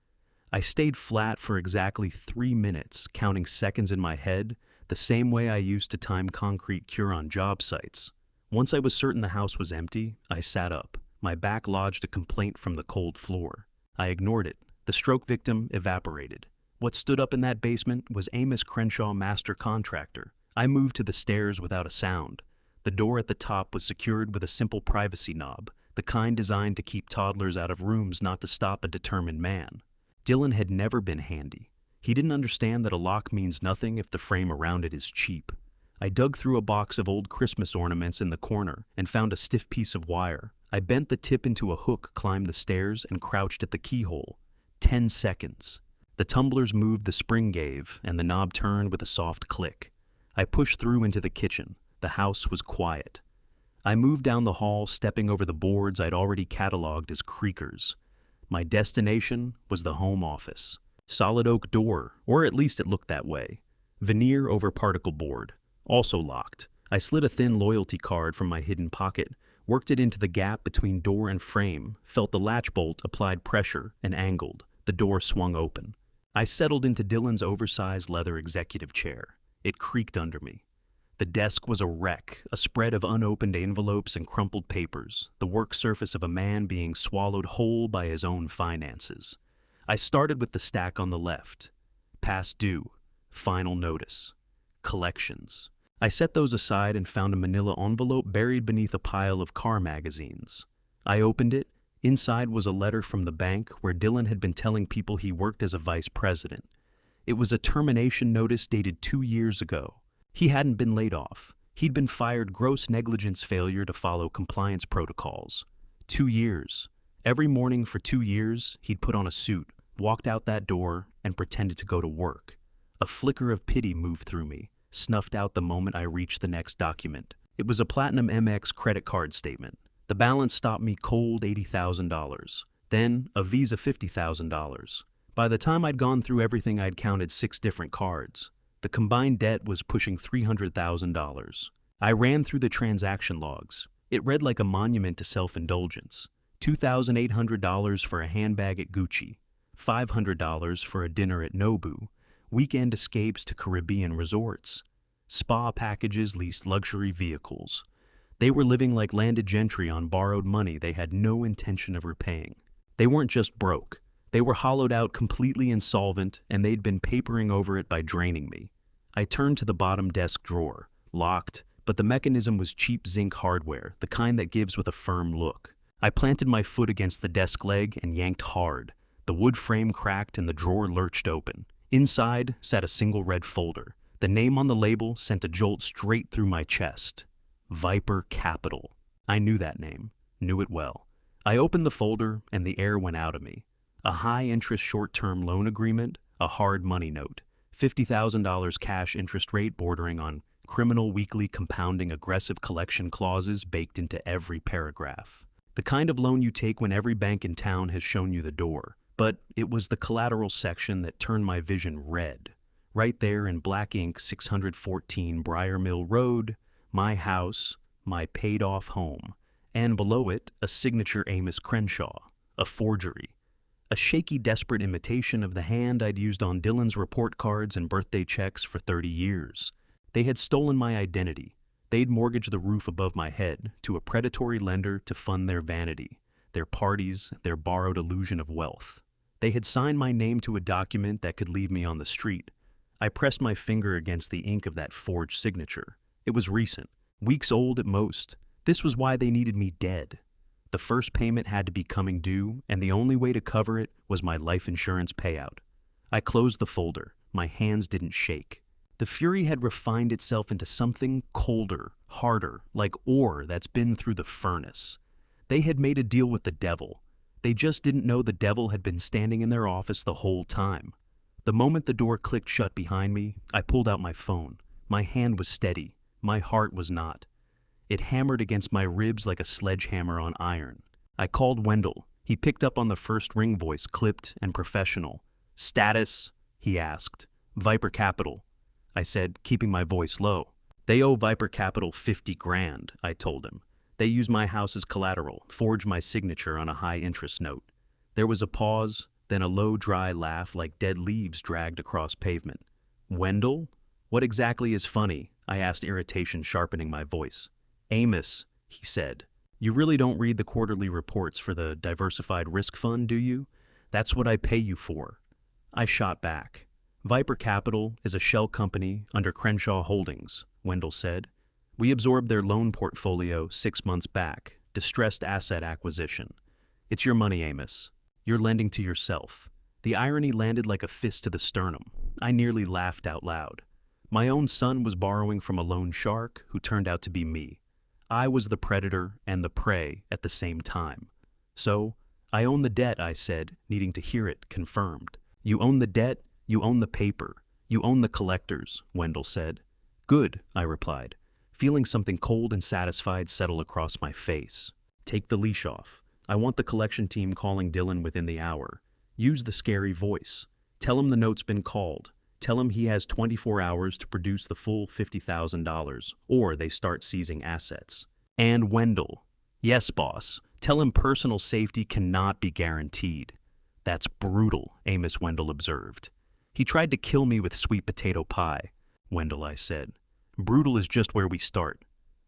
I stayed flat for exactly 3 minutes, counting seconds in my head, the same way I used to time concrete cure on job sites. Once I was certain the house was empty, I sat up. My back lodged a complaint from the cold floor. I ignored it. The stroke victim evaporated. What stood up in that basement was Amos Crenshaw, master contractor. I moved to the stairs without a sound. The door at the top was secured with a simple privacy knob, the kind designed to keep toddlers out of rooms, not to stop a determined man. Dylan had never been handy. He didn't understand that a lock means nothing if the frame around it is cheap. I dug through a box of old Christmas ornaments in the corner and found a stiff piece of wire. I bent the tip into a hook, climbed the stairs, and crouched at the keyhole. 10 seconds. The tumblers moved, the spring gave, and the knob turned with a soft click. I pushed through into the kitchen. The house was quiet. I moved down the hall, stepping over the boards I'd already cataloged as creakers. My destination was the home office. Solid oak door, or at least it looked that way. Veneer over particle board. Also locked. I slid a thin loyalty card from my hidden pocket, worked it into the gap between door and frame, felt the latch bolt, applied pressure, and angled. The door swung open. I settled into Dylan's oversized leather executive chair. It creaked under me. The desk was a wreck, a spread of unopened envelopes and crumpled papers, the work surface of a man being swallowed whole by his own finances. I started with the stack on the left. Past due. Final notice. Collections. I set those aside and found a manila envelope buried beneath a pile of car magazines. I opened it. Inside was a letter from the bank where Dylan had been telling people he worked as a vice president. It was a termination notice dated 2 years ago. He hadn't been laid off. He'd been fired gross negligence failure to follow compliance protocols. 2 years. Every morning for 2 years, he'd put on a suit, walked out that door, and pretended to go to work. A flicker of pity moved through me, snuffed out the moment I reached the next document. It was a Platinum MX credit card statement. The balance stopped me cold $80,000. Then a Visa $50,000. By the time I'd gone through everything, I'd counted 6 different cards. The combined debt was pushing $300,000. I ran through the transaction logs. It read like a monument to self-indulgence. $2,800 for a handbag at Gucci, $500 for a dinner at Nobu, weekend escapes to Caribbean resorts, spa packages, leased luxury vehicles. They were living like landed gentry on borrowed money they had no intention of repaying. They weren't just broke. They were hollowed out, completely insolvent, and they'd been papering over it by draining me. I turned to the bottom desk drawer, locked, but the mechanism was cheap zinc hardware, the kind that gives with a firm look. I planted my foot against the desk leg and yanked hard. The wood frame cracked and the drawer lurched open. Inside sat a single red folder. The name on the label sent a jolt straight through my chest. Viper Capital. I knew that name, knew it well. I opened the folder and the air went out of me. A high-interest short-term loan agreement, a hard money note, $50,000 cash interest rate bordering on criminal weekly compounding aggressive collection clauses baked into every paragraph. The kind of loan you take when every bank in town has shown you the door. But it was the collateral section that turned my vision red. Right there in black ink, 614 Briar Mill Road, my house, my paid-off home. And below it, a signature Amos Crenshaw, a forgery. A shaky, desperate imitation of the hand I'd used on Dylan's report cards and birthday checks for 30 years. They had stolen my identity. They'd mortgaged the roof above my head to a predatory lender to fund their vanity, their parties, their borrowed illusion of wealth. They had signed my name to a document that could leave me on the street. I pressed my finger against the ink of that forged signature. It was recent, weeks old at most. This was why they needed me dead. The first payment had to be coming due, and the only way to cover it was my life insurance payout. I closed the folder. My hands didn't shake. The fury had refined itself into something colder, harder, like ore that's been through the furnace. They had made a deal with the devil. They just didn't know the devil had been standing in their office the whole time. The moment the door clicked shut behind me, I pulled out my phone. My hand was steady. My heart was not. It hammered against my ribs like a sledgehammer on iron. I called Wendell. He picked up on the first ring voice, clipped and professional. "Status?" he asked. "Viper Capital," I said, keeping my voice low. "They owe Viper Capital 50 grand, I told him. They use my house as collateral, forged my signature on a high-interest note. There was a pause, then a low, dry laugh like dead leaves dragged across pavement. "Wendell? What exactly is funny?" I asked, irritation sharpening my voice. "Amos," he said, "you really don't read the quarterly reports for the Diversified Risk Fund, do you? That's what I pay you for." I shot back. "Viper Capital is a shell company under Crenshaw Holdings," Wendell said. "We absorbed their loan portfolio 6 months back, distressed asset acquisition. It's your money, Amos. You're lending to yourself." The irony landed like a fist to the sternum. I nearly laughed out loud. My own son was borrowing from a loan shark who turned out to be me. I was the predator and the prey at the same time. "So, I own the debt," I said, needing to hear it confirmed. "You own the debt, you own the paper, you own the collectors," Wendell said. "Good," I replied, feeling something cold and satisfied settle across my face. "Take the leash off. I want the collection team calling Dylan within the hour. Use the scary voice. Tell him the note's been called. Tell him he has 24 hours to produce the full $50,000, or they start seizing assets. And Wendell. Yes, boss. Tell him personal safety cannot be guaranteed." "That's brutal," Amos Wendell observed. "He tried to kill me with sweet potato pie." "Wendell," I said, "brutal is just where we start."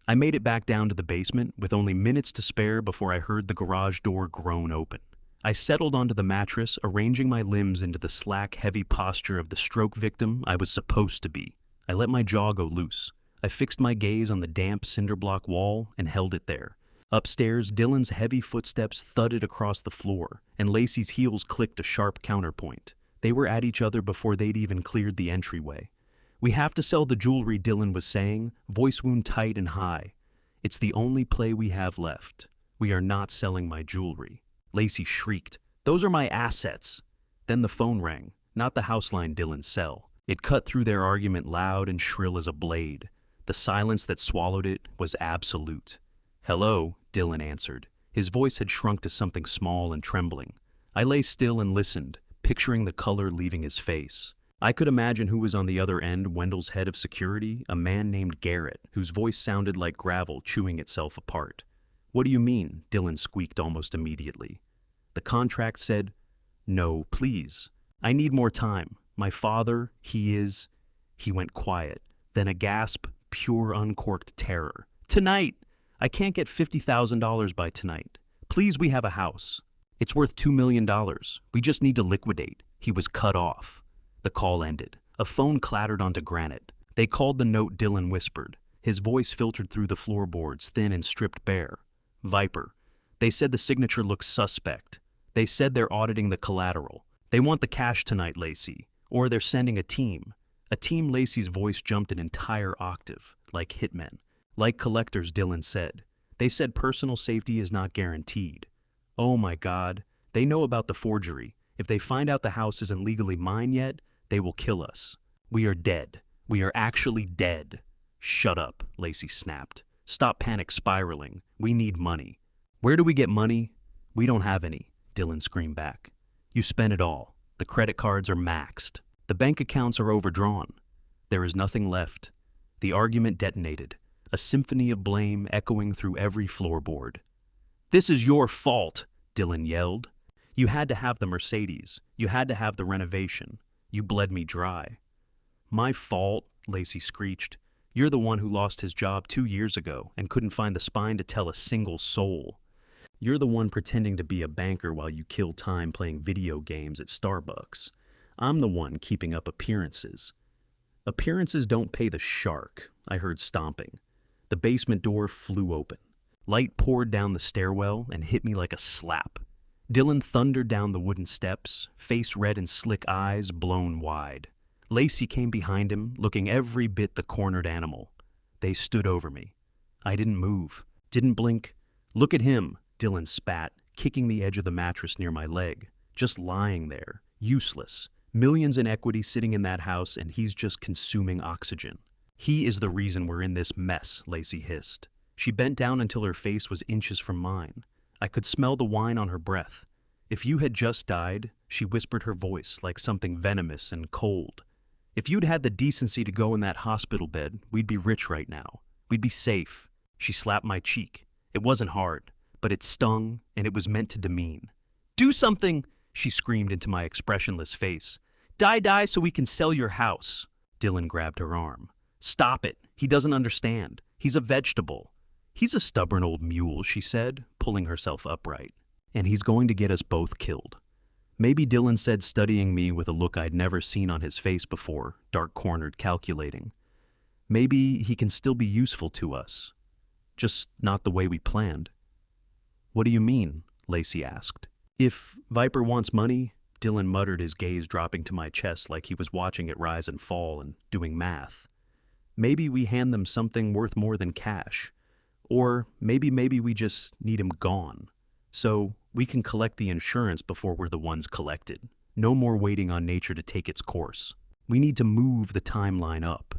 I made it back down to the basement with only minutes to spare before I heard the garage door groan open. I settled onto the mattress, arranging my limbs into the slack, heavy posture of the stroke victim I was supposed to be. I let my jaw go loose. I fixed my gaze on the damp cinder block wall and held it there. Upstairs, Dylan's heavy footsteps thudded across the floor, and Lacey's heels clicked a sharp counterpoint. They were at each other before they'd even cleared the entryway. "We have to sell the jewelry," Dylan was saying, voice wound tight and high. "It's the only play we have left. We are not selling my jewelry." Lacey shrieked, "Those are my assets." Then the phone rang, not the house line Dylan's cell. It cut through their argument loud and shrill as a blade. The silence that swallowed it was absolute. "Hello," Dylan answered. His voice had shrunk to something small and trembling. I lay still and listened, picturing the color leaving his face. I could imagine who was on the other end, Wendell's head of security, a man named Garrett, whose voice sounded like gravel chewing itself apart. "What do you mean?" Dylan squeaked almost immediately. "The contract said, 'No, please. I need more time. My father, He went quiet, then a gasp, pure uncorked terror. "Tonight! I can't get $50,000 by tonight. Please, we have a house. It's worth $2 million. We just need to liquidate." He was cut off. The call ended. A phone clattered onto granite. "They called the note," Dylan whispered. His voice filtered through the floorboards, thin and stripped bare. "Viper. They said the signature looks suspect. They said they're auditing the collateral. They want the cash tonight, Lacey. Or they're sending a team." A team. Lacey's voice jumped an entire octave, like hitmen. "Like collectors," Dylan said. "They said personal safety is not guaranteed." "Oh my God. They know about the forgery. If they find out the house isn't legally mine yet, they will kill us. We are dead. We are actually dead." "Shut up," Lacey snapped. "Stop panic spiraling. We need money." "Where do we get money?" "We don't have any," Dylan screamed back. "You spent it all. The credit cards are maxed. The bank accounts are overdrawn. There is nothing left." The argument detonated, a symphony of blame echoing through every floorboard. "This is your fault," Dylan yelled. "You had to have the Mercedes. You had to have the renovation. You bled me dry." "My fault," Lacey screeched. "You're the one who lost his job 2 years ago and couldn't find the spine to tell a single soul. You're the one pretending to be a banker while you kill time playing video games at Starbucks. I'm the one keeping up appearances." "Appearances don't pay the shark," I heard stomping. The basement door flew open. Light poured down the stairwell and hit me like a slap. Dylan thundered down the wooden steps, face red and slick eyes blown wide. Lacey came behind him, looking every bit the cornered animal. They stood over me. I didn't move, didn't blink. "Look at him," Dylan spat, kicking the edge of the mattress near my leg. "Just lying there, useless. Millions in equity sitting in that house, and he's just consuming oxygen." "He is the reason we're in this mess," Lacey hissed. She bent down until her face was inches from mine. I could smell the wine on her breath. "If you had just died," she whispered, her voice like something venomous and cold. "If you'd had the decency to go in that hospital bed, we'd be rich right now. We'd be safe." She slapped my cheek. It wasn't hard, but it stung, and it was meant to demean. "Do something!" she screamed into my expressionless face. Die so we can sell your house." Dylan grabbed her arm. "Stop it. He doesn't understand. He's a vegetable." "He's a stubborn old mule," she said, pulling herself upright. "And he's going to get us both killed." Maybe, Dylan said, studying me with a look I'd never seen on his face before, dark-cornered, calculating. "Maybe he can still be useful to us. Just not the way we planned." "What do you mean?" Lacey asked. "If Viper wants money," Dylan muttered, his gaze dropping to my chest like he was watching it rise and fall and doing math. "Maybe we hand them something worth more than cash. Or maybe we just need him gone. So we can collect the insurance before we're the ones collected. No more waiting on nature to take its course. We need to move the timeline up."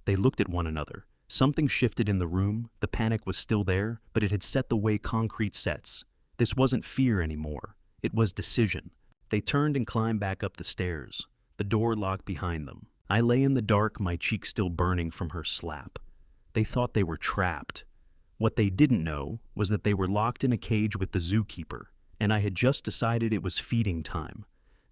They looked at one another. Something shifted in the room. The panic was still there, but it had set the way concrete sets. This wasn't fear anymore. It was decision. They turned and climbed back up the stairs. The door locked behind them. I lay in the dark, my cheek still burning from her slap. They thought they were trapped. What they didn't know was that they were locked in a cage with the zookeeper, and I had just decided it was feeding time.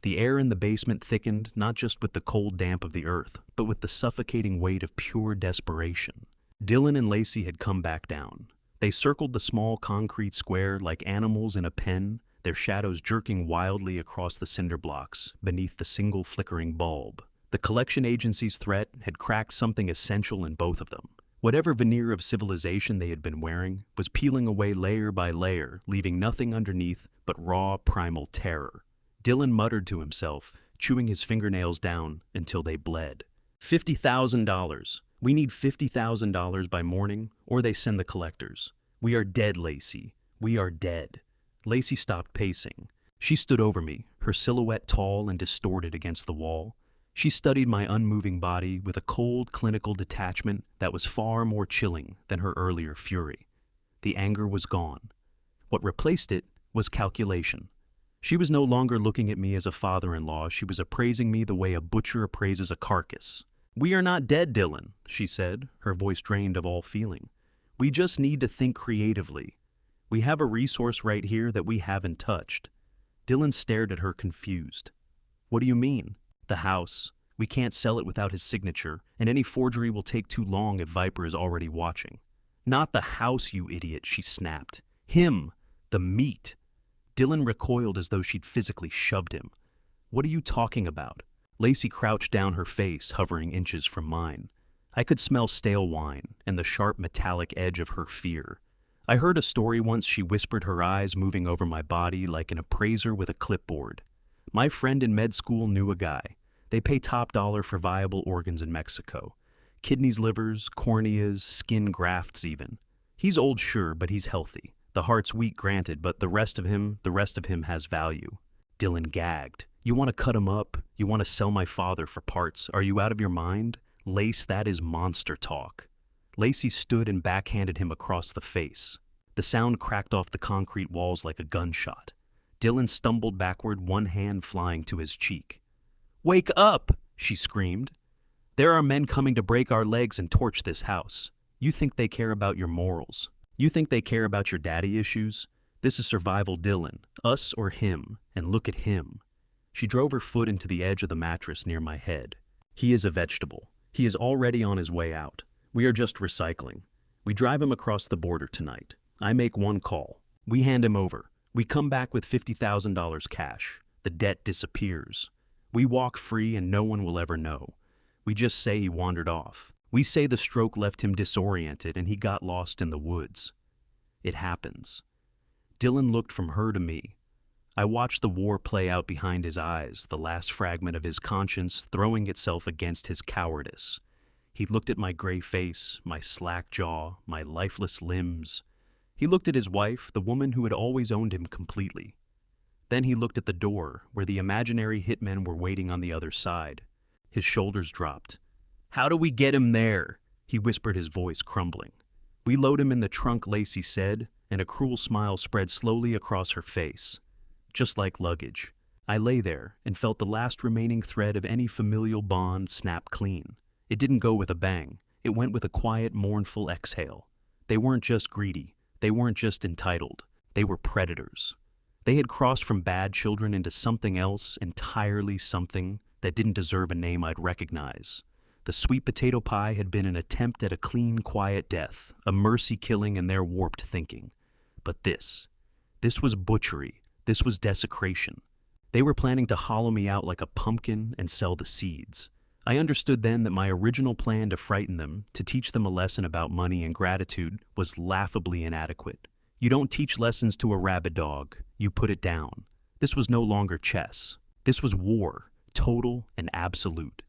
The air in the basement thickened, not just with the cold damp of the earth, but with the suffocating weight of pure desperation. Dylan and Lacey had come back down. They circled the small concrete square like animals in a pen, their shadows jerking wildly across the cinder blocks beneath the single flickering bulb. The collection agency's threat had cracked something essential in both of them. Whatever veneer of civilization they had been wearing was peeling away layer by layer, leaving nothing underneath but raw, primal terror. Dylan muttered to himself, chewing his fingernails down until they bled. $50,000. We need $50,000 by morning, or they send the collectors. We are dead, Lacey. We are dead." Lacey stopped pacing. She stood over me, her silhouette tall and distorted against the wall. She studied my unmoving body with a cold, clinical detachment that was far more chilling than her earlier fury. The anger was gone. What replaced it was calculation. She was no longer looking at me as a father-in-law. She was appraising me the way a butcher appraises a carcass. "We are not dead, Dylan," she said, her voice drained of all feeling. "We just need to think creatively. We have a resource right here that we haven't touched." Dylan stared at her, confused. "What do you mean?" "The house. We can't sell it without his signature, and any forgery will take too long if Viper is already watching." "Not the house, you idiot," she snapped. "Him. The meat." Dylan recoiled as though she'd physically shoved him. "What are you talking about?" Lacey crouched down, her face hovering inches from mine. I could smell stale wine and the sharp metallic edge of her fear. "I heard a story once," she whispered, her eyes moving over my body like an appraiser with a clipboard. "My friend in med school knew a guy. They pay top dollar for viable organs in Mexico. Kidneys, livers, corneas, skin grafts even. He's old, sure, but he's healthy. The heart's weak, granted, but the rest of him has value." Dylan gagged. "You want to cut him up? You want to sell my father for parts? Are you out of your mind? Lace, that is monster talk." Lacey stood and backhanded him across the face. The sound cracked off the concrete walls like a gunshot. Dylan stumbled backward, one hand flying to his cheek. "Wake up!" she screamed. "There are men coming to break our legs and torch this house. You think they care about your morals? You think they care about your daddy issues? This is survival, Dylan. Us or him, and look at him." She drove her foot into the edge of the mattress near my head. "He is a vegetable. He is already on his way out. We are just recycling. We drive him across the border tonight. I make one call. We hand him over. We come back with $50,000 cash. The debt disappears. We walk free and no one will ever know. We just say he wandered off. We say the stroke left him disoriented and he got lost in the woods. It happens." Dylan looked from her to me. I watched the war play out behind his eyes, the last fragment of his conscience throwing itself against his cowardice. He looked at my gray face, my slack jaw, my lifeless limbs. He looked at his wife, the woman who had always owned him completely. Then he looked at the door, where the imaginary hitmen were waiting on the other side. His shoulders dropped. "How do we get him there?" he whispered, his voice crumbling. "We load him in the trunk," Lacey said, and a cruel smile spread slowly across her face. Just like luggage. I lay there and felt the last remaining thread of any familial bond snap clean. It didn't go with a bang. It went with a quiet, mournful exhale. They weren't just greedy. They weren't just entitled. They were predators. They had crossed from bad children into something else, entirely something that didn't deserve a name I'd recognize. The sweet potato pie had been an attempt at a clean, quiet death, a mercy killing in their warped thinking. But this was butchery. This was desecration. They were planning to hollow me out like a pumpkin and sell the seeds. I understood then that my original plan to frighten them, to teach them a lesson about money and gratitude, was laughably inadequate. You don't teach lessons to a rabid dog. You put it down. This was no longer chess. This was war, total and absolute.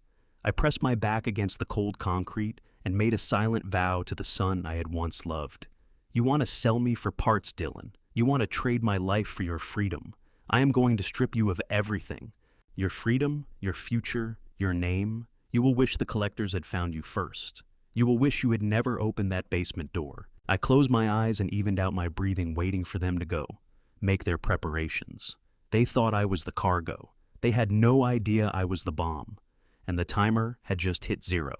I pressed my back against the cold concrete and made a silent vow to the son I had once loved. You want to sell me for parts, Dylan. You want to trade my life for your freedom. I am going to strip you of everything. Your freedom, your future, your name. You will wish the collectors had found you first. You will wish you had never opened that basement door. I closed my eyes and evened out my breathing, waiting for them to go, make their preparations. They thought I was the cargo. They had no idea I was the bomb. And the timer had just hit 0.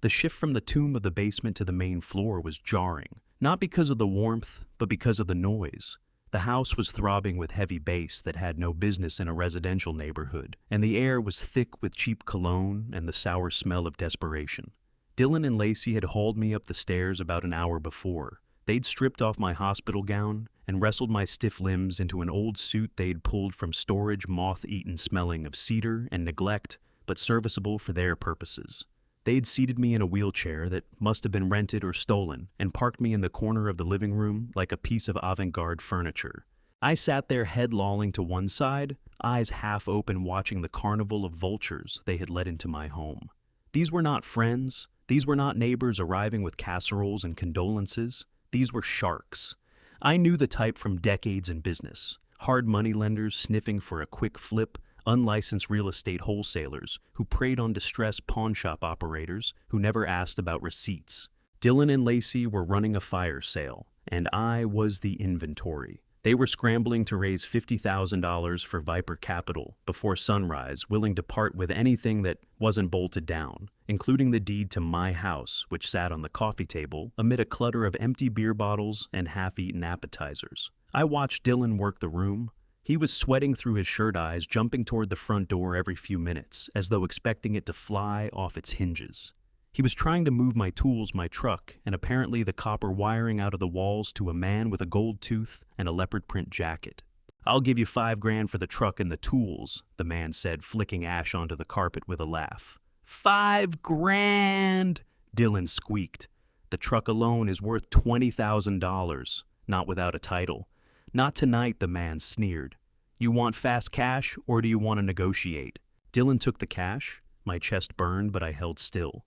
The shift from the tomb of the basement to the main floor was jarring, not because of the warmth, but because of the noise. The house was throbbing with heavy bass that had no business in a residential neighborhood, and the air was thick with cheap cologne and the sour smell of desperation. Dylan and Lacey had hauled me up the stairs about an hour before. They'd stripped off my hospital gown and wrestled my stiff limbs into an old suit they'd pulled from storage, moth-eaten, smelling of cedar and neglect, but serviceable for their purposes. They'd seated me in a wheelchair that must have been rented or stolen and parked me in the corner of the living room like a piece of avant-garde furniture. I sat there head lolling to one side, eyes half open watching the carnival of vultures they had let into my home. These were not friends. These were not neighbors arriving with casseroles and condolences. These were sharks. I knew the type from decades in business. Hard money lenders sniffing for a quick flip, unlicensed real estate wholesalers who preyed on distressed pawnshop operators who never asked about receipts. Dylan and Lacey were running a fire sale, and I was the inventory. They were scrambling to raise $50,000 for Viper Capital before sunrise, willing to part with anything that wasn't bolted down, including the deed to my house, which sat on the coffee table amid a clutter of empty beer bottles and half-eaten appetizers. I watched Dylan work the room. He was sweating through his shirt eyes, jumping toward the front door every few minutes, as though expecting it to fly off its hinges. He was trying to move my tools, my truck, and apparently the copper wiring out of the walls to a man with a gold tooth and a leopard print jacket. "I'll give you $5,000 for the truck and the tools," the man said, flicking ash onto the carpet with a laugh. $5,000! Dylan squeaked. "The truck alone is worth $20,000, not without a title." "Not tonight," the man sneered. "You want fast cash, or do you want to negotiate?" Dylan took the cash. My chest burned, but I held still.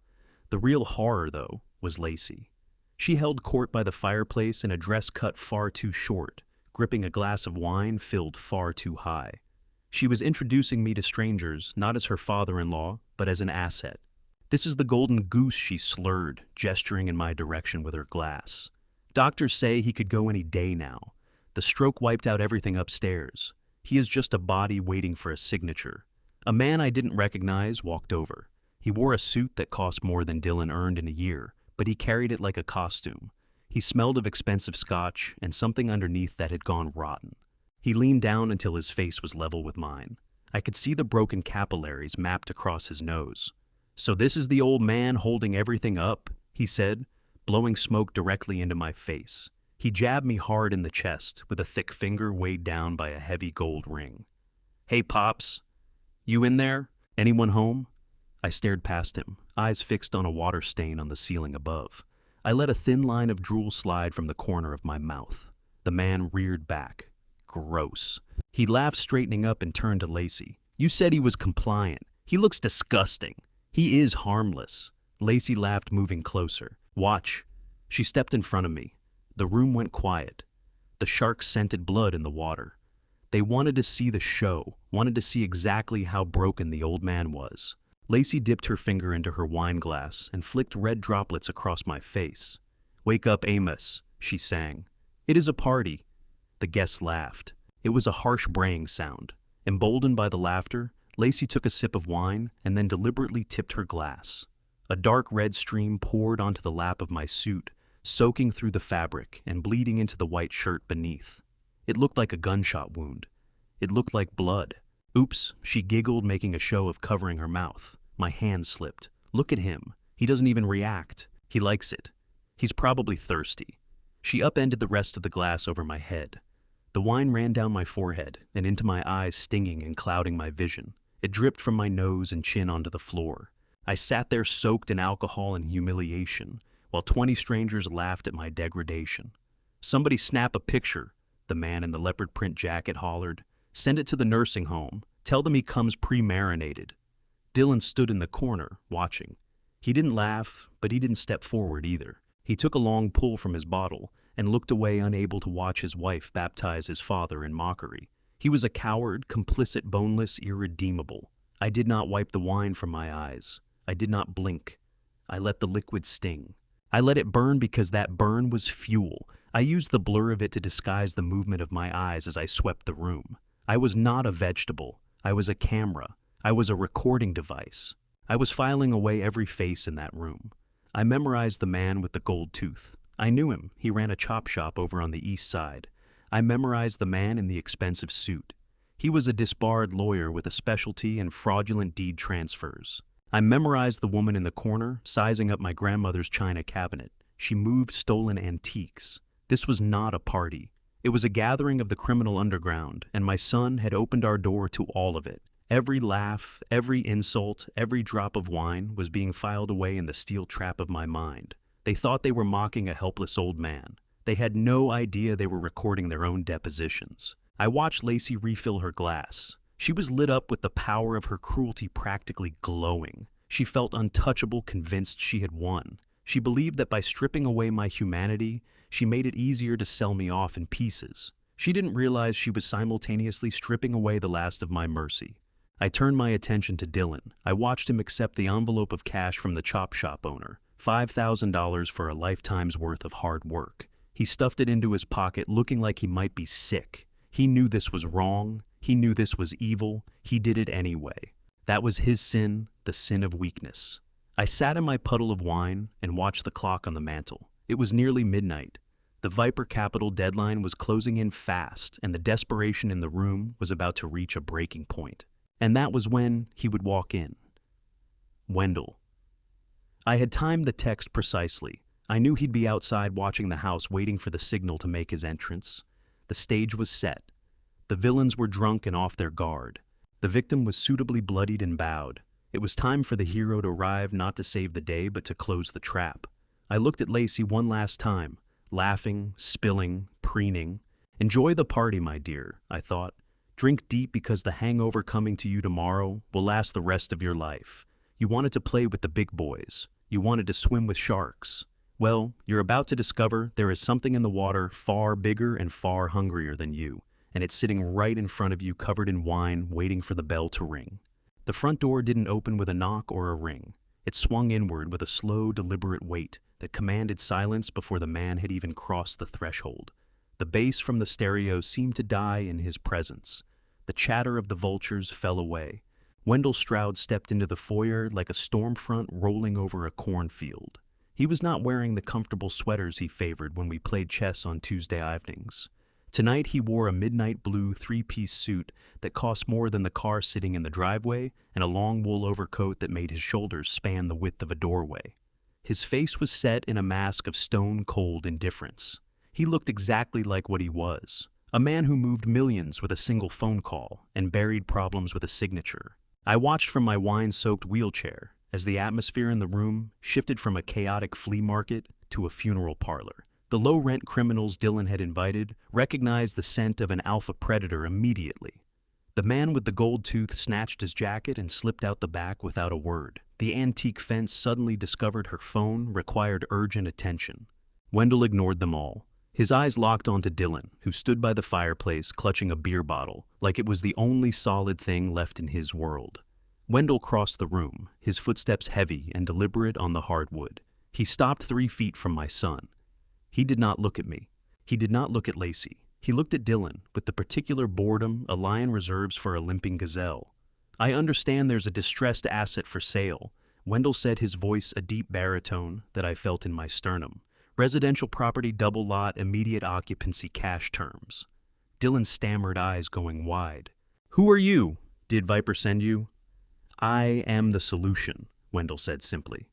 The real horror, though, was Lacey. She held court by the fireplace in a dress cut far too short, gripping a glass of wine filled far too high. She was introducing me to strangers, not as her father-in-law, but as an asset. "This is the golden goose," she slurred, gesturing in my direction with her glass. "Doctors say he could go any day now. The stroke wiped out everything upstairs. He is just a body waiting for a signature." A man I didn't recognize walked over. He wore a suit that cost more than Dylan earned in a year, but he carried it like a costume. He smelled of expensive scotch and something underneath that had gone rotten. He leaned down until his face was level with mine. I could see the broken capillaries mapped across his nose. "So this is the old man holding everything up," he said, blowing smoke directly into my face. He jabbed me hard in the chest with a thick finger weighed down by a heavy gold ring. "Hey, Pops. You in there? Anyone home?" I stared past him, eyes fixed on a water stain on the ceiling above. I let a thin line of drool slide from the corner of my mouth. The man reared back. Gross. He laughed, straightening up, and turned to Lacey. "You said he was compliant. He looks disgusting. He is harmless." Lacey laughed, moving closer. "Watch." She stepped in front of me. The room went quiet. The sharks scented blood in the water. They wanted to see the show, wanted to see exactly how broken the old man was. Lacey dipped her finger into her wine glass and flicked red droplets across my face. "Wake up, Amos," she sang. "It is a party." The guests laughed. It was a harsh braying sound. Emboldened by the laughter, Lacey took a sip of wine and then deliberately tipped her glass. A dark red stream poured onto the lap of my suit, soaking through the fabric and bleeding into the white shirt beneath. It looked like a gunshot wound. It looked like blood. "Oops," she giggled, making a show of covering her mouth. My hand slipped. "Look at him. He doesn't even react. He likes it. He's probably thirsty." She upended the rest of the glass over my head. The wine ran down my forehead and into my eyes, stinging and clouding my vision. It dripped from my nose and chin onto the floor. I sat there soaked in alcohol and humiliation, while 20 strangers laughed at my degradation. "Somebody snap a picture," the man in the leopard print jacket hollered. "Send it to the nursing home. Tell them he comes pre-marinated." Dylan stood in the corner, watching. He didn't laugh, but he didn't step forward either. He took a long pull from his bottle and looked away, unable to watch his wife baptize his father in mockery. He was a coward, complicit, boneless, irredeemable. I did not wipe the wine from my eyes. I did not blink. I let the liquid sting. I let it burn because that burn was fuel. I used the blur of it to disguise the movement of my eyes as I swept the room. I was not a vegetable. I was a camera. I was a recording device. I was filing away every face in that room. I memorized the man with the gold tooth. I knew him. He ran a chop shop over on the east side. I memorized the man in the expensive suit. He was a disbarred lawyer with a specialty in fraudulent deed transfers. I memorized the woman in the corner, sizing up my grandmother's china cabinet. She moved stolen antiques. This was not a party. It was a gathering of the criminal underground, and my son had opened our door to all of it. Every laugh, every insult, every drop of wine was being filed away in the steel trap of my mind. They thought they were mocking a helpless old man. They had no idea they were recording their own depositions. I watched Lacey refill her glass. She was lit up with the power of her cruelty practically glowing. She felt untouchable, convinced she had won. She believed that by stripping away my humanity, she made it easier to sell me off in pieces. She didn't realize she was simultaneously stripping away the last of my mercy. I turned my attention to Dylan. I watched him accept the envelope of cash from the chop shop owner, $5,000 for a lifetime's worth of hard work. He stuffed it into his pocket, looking like he might be sick. He knew this was wrong. He knew this was evil. He did it anyway. That was his sin, the sin of weakness. I sat in my puddle of wine and watched the clock on the mantel. It was nearly midnight. The Viper Capital deadline was closing in fast, and the desperation in the room was about to reach a breaking point. And that was when he would walk in. Wendell. I had timed the text precisely. I knew he'd be outside watching the house, waiting for the signal to make his entrance. The stage was set. The villains were drunk and off their guard. The victim was suitably bloodied and bowed. It was time for the hero to arrive, not to save the day, but to close the trap. I looked at Lacey one last time, laughing, spilling, preening. "Enjoy the party, my dear," I thought. "Drink deep, because the hangover coming to you tomorrow will last the rest of your life. You wanted to play with the big boys. You wanted to swim with sharks. Well, you're about to discover there is something in the water far bigger and far hungrier than you, and it's sitting right in front of you, covered in wine, waiting for the bell to ring." The front door didn't open with a knock or a ring. It swung inward with a slow, deliberate weight that commanded silence before the man had even crossed the threshold. The bass from the stereo seemed to die in his presence. The chatter of the vultures fell away. Wendell Stroud stepped into the foyer like a storm front rolling over a cornfield. He was not wearing the comfortable sweaters he favored when we played chess on Tuesday evenings. Tonight he wore a midnight blue three-piece suit that cost more than the car sitting in the driveway, and a long wool overcoat that made his shoulders span the width of a doorway. His face was set in a mask of stone-cold indifference. He looked exactly like what he was, a man who moved millions with a single phone call and buried problems with a signature. I watched from my wine-soaked wheelchair as the atmosphere in the room shifted from a chaotic flea market to a funeral parlor. The low-rent criminals Dylan had invited recognized the scent of an alpha predator immediately. The man with the gold tooth snatched his jacket and slipped out the back without a word. The antique fence suddenly discovered her phone required urgent attention. Wendell ignored them all. His eyes locked onto Dylan, who stood by the fireplace clutching a beer bottle, like it was the only solid thing left in his world. Wendell crossed the room, his footsteps heavy and deliberate on the hardwood. He stopped 3 feet from my son. He did not look at me. He did not look at Lacey. He looked at Dylan with the particular boredom a lion reserves for a limping gazelle. I understand there's a distressed asset for sale, Wendell said, his voice a deep baritone that I felt in my sternum. Residential property, double lot, immediate occupancy, cash terms. Dylan stammered, eyes going wide. Who are you? Did Viper send you? I am the solution, Wendell said simply.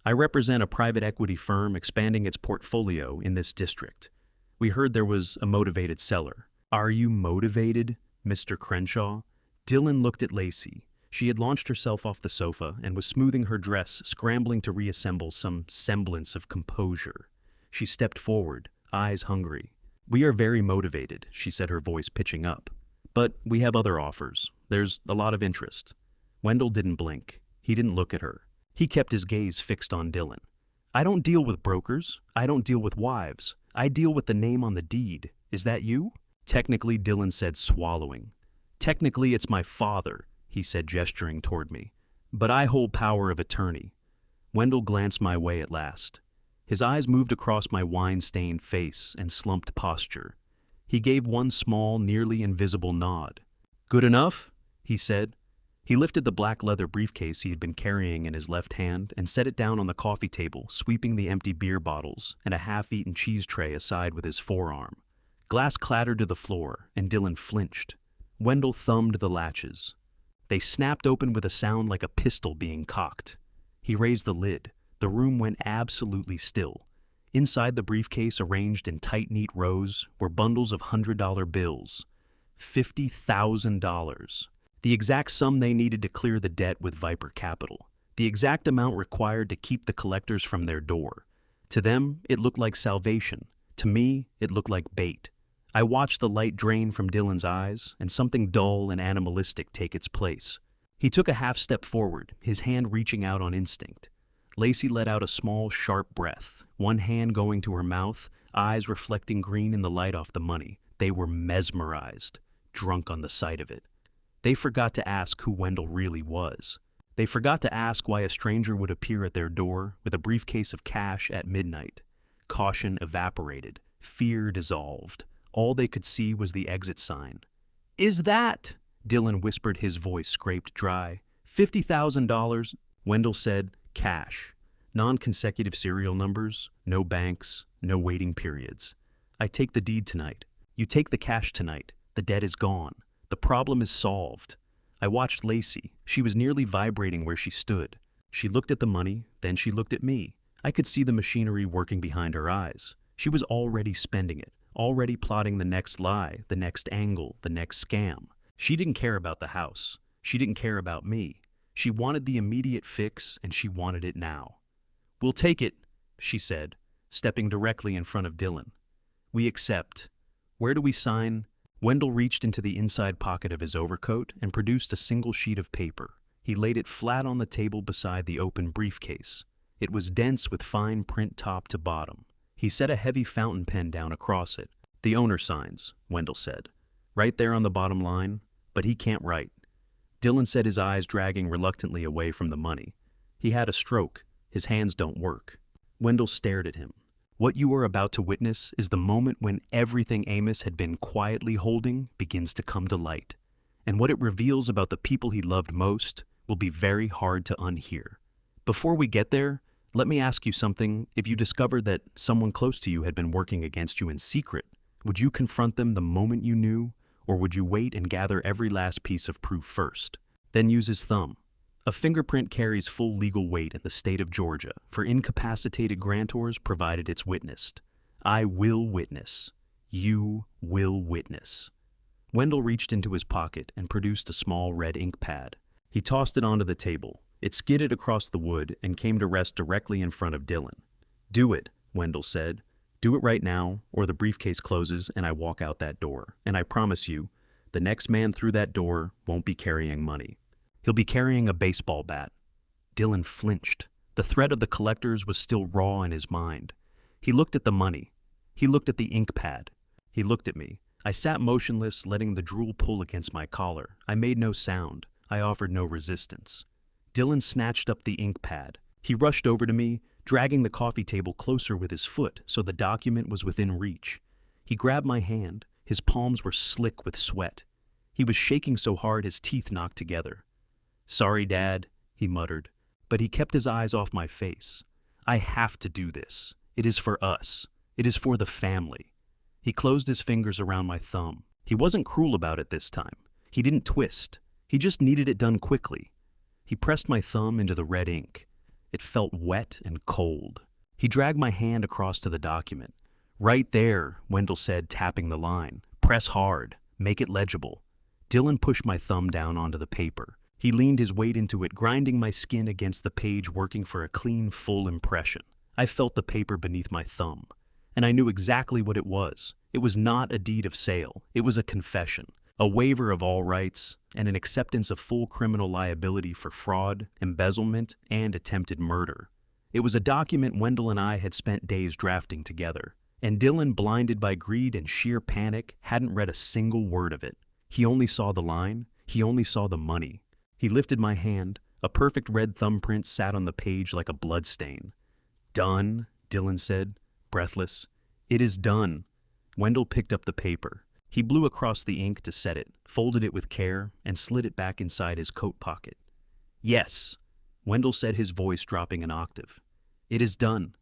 I represent a private equity firm expanding its portfolio in this district. We heard there was a motivated seller. Are you motivated, Mr. Crenshaw? Dylan looked at Lacey. She had launched herself off the sofa and was smoothing her dress, scrambling to reassemble some semblance of composure. She stepped forward, eyes hungry. We are very motivated, she said, her voice pitching up. But we have other offers. There's a lot of interest. Wendell didn't blink. He didn't look at her. He kept his gaze fixed on Dylan. I don't deal with brokers. I don't deal with wives. I deal with the name on the deed. Is that you? Technically, Dylan said, swallowing. Technically, it's my father, he said, gesturing toward me. But I hold power of attorney. Wendell glanced my way at last. His eyes moved across my wine-stained face and slumped posture. He gave one small, nearly invisible nod. Good enough, he said. He lifted the black leather briefcase he had been carrying in his left hand and set it down on the coffee table, sweeping the empty beer bottles and a half-eaten cheese tray aside with his forearm. Glass clattered to the floor, and Dylan flinched. Wendell thumbed the latches. They snapped open with a sound like a pistol being cocked. He raised the lid. The room went absolutely still. Inside the briefcase, arranged in tight, neat rows, were bundles of $100 bills. $50,000. The exact sum they needed to clear the debt with Viper Capital. The exact amount required to keep the collectors from their door. To them, it looked like salvation. To me, it looked like bait. I watched the light drain from Dylan's eyes and something dull and animalistic take its place. He took a half step forward, his hand reaching out on instinct. Lacey let out a small, sharp breath, one hand going to her mouth, eyes reflecting green in the light off the money. They were mesmerized, drunk on the sight of it. They forgot to ask who Wendell really was. They forgot to ask why a stranger would appear at their door with a briefcase of cash at midnight. Caution evaporated, fear dissolved. All they could see was the exit sign. Is that? Dylan whispered, his voice scraped dry. $50,000, Wendell said, cash. Non-consecutive serial numbers, no banks, no waiting periods. I take the deed tonight. You take the cash tonight. The debt is gone. The problem is solved. I watched Lacey. She was nearly vibrating where she stood. She looked at the money, then she looked at me. I could see the machinery working behind her eyes. She was already spending it, already plotting the next lie, the next angle, the next scam. She didn't care about the house. She didn't care about me. She wanted the immediate fix, and she wanted it now. We'll take it, she said, stepping directly in front of Dylan. We accept. Where do we sign? Wendell reached into the inside pocket of his overcoat and produced a single sheet of paper. He laid it flat on the table beside the open briefcase. It was dense with fine print top to bottom. He set a heavy fountain pen down across it. The owner signs, Wendell said. Right there on the bottom line, but he can't write. Dylan said, his eyes dragging reluctantly away from the money. He had a stroke. His hands don't work. Wendell stared at him. What you are about to witness is the moment when everything Amos had been quietly holding begins to come to light. And what it reveals about the people he loved most will be very hard to unhear. Before we get there, let me ask you something. If you discovered that someone close to you had been working against you in secret, would you confront them the moment you knew, or would you wait and gather every last piece of proof first? Then use his thumb. A fingerprint carries full legal weight in the state of Georgia for incapacitated grantors provided it's witnessed. I will witness. You will witness. Wendell reached into his pocket and produced a small red ink pad. He tossed it onto the table. It skidded across the wood and came to rest directly in front of Dylan. Do it, Wendell said. Do it right now, or the briefcase closes and I walk out that door. And I promise you, the next man through that door won't be carrying money. He'll be carrying a baseball bat. Dylan flinched. The threat of the collectors was still raw in his mind. He looked at the money. He looked at the ink pad. He looked at me. I sat motionless, letting the drool pull against my collar. I made no sound. I offered no resistance. Dylan snatched up the ink pad. He rushed over to me, dragging the coffee table closer with his foot so the document was within reach. He grabbed my hand. His palms were slick with sweat. He was shaking so hard his teeth knocked together. "Sorry, Dad," he muttered, but he kept his eyes off my face. "I have to do this. It is for us. It is for the family." He closed his fingers around my thumb. He wasn't cruel about it this time. He didn't twist. He just needed it done quickly. He pressed my thumb into the red ink. It felt wet and cold. He dragged my hand across to the document. "Right there," Wendell said, tapping the line. "Press hard. Make it legible." Dylan pushed my thumb down onto the paper. He leaned his weight into it, grinding my skin against the page, working for a clean, full impression. I felt the paper beneath my thumb, and I knew exactly what it was. It was not a deed of sale. It was a confession, a waiver of all rights, and an acceptance of full criminal liability for fraud, embezzlement, and attempted murder. It was a document Wendell and I had spent days drafting together, and Dylan, blinded by greed and sheer panic, hadn't read a single word of it. He only saw the line. He only saw the money. He lifted my hand. A perfect red thumbprint sat on the page like a bloodstain. "Done," Dylan said, breathless. "It is done." Wendell picked up the paper. He blew across the ink to set it, folded it with care, and slid it back inside his coat pocket. "Yes," Wendell said, his voice dropping an octave. "It is done."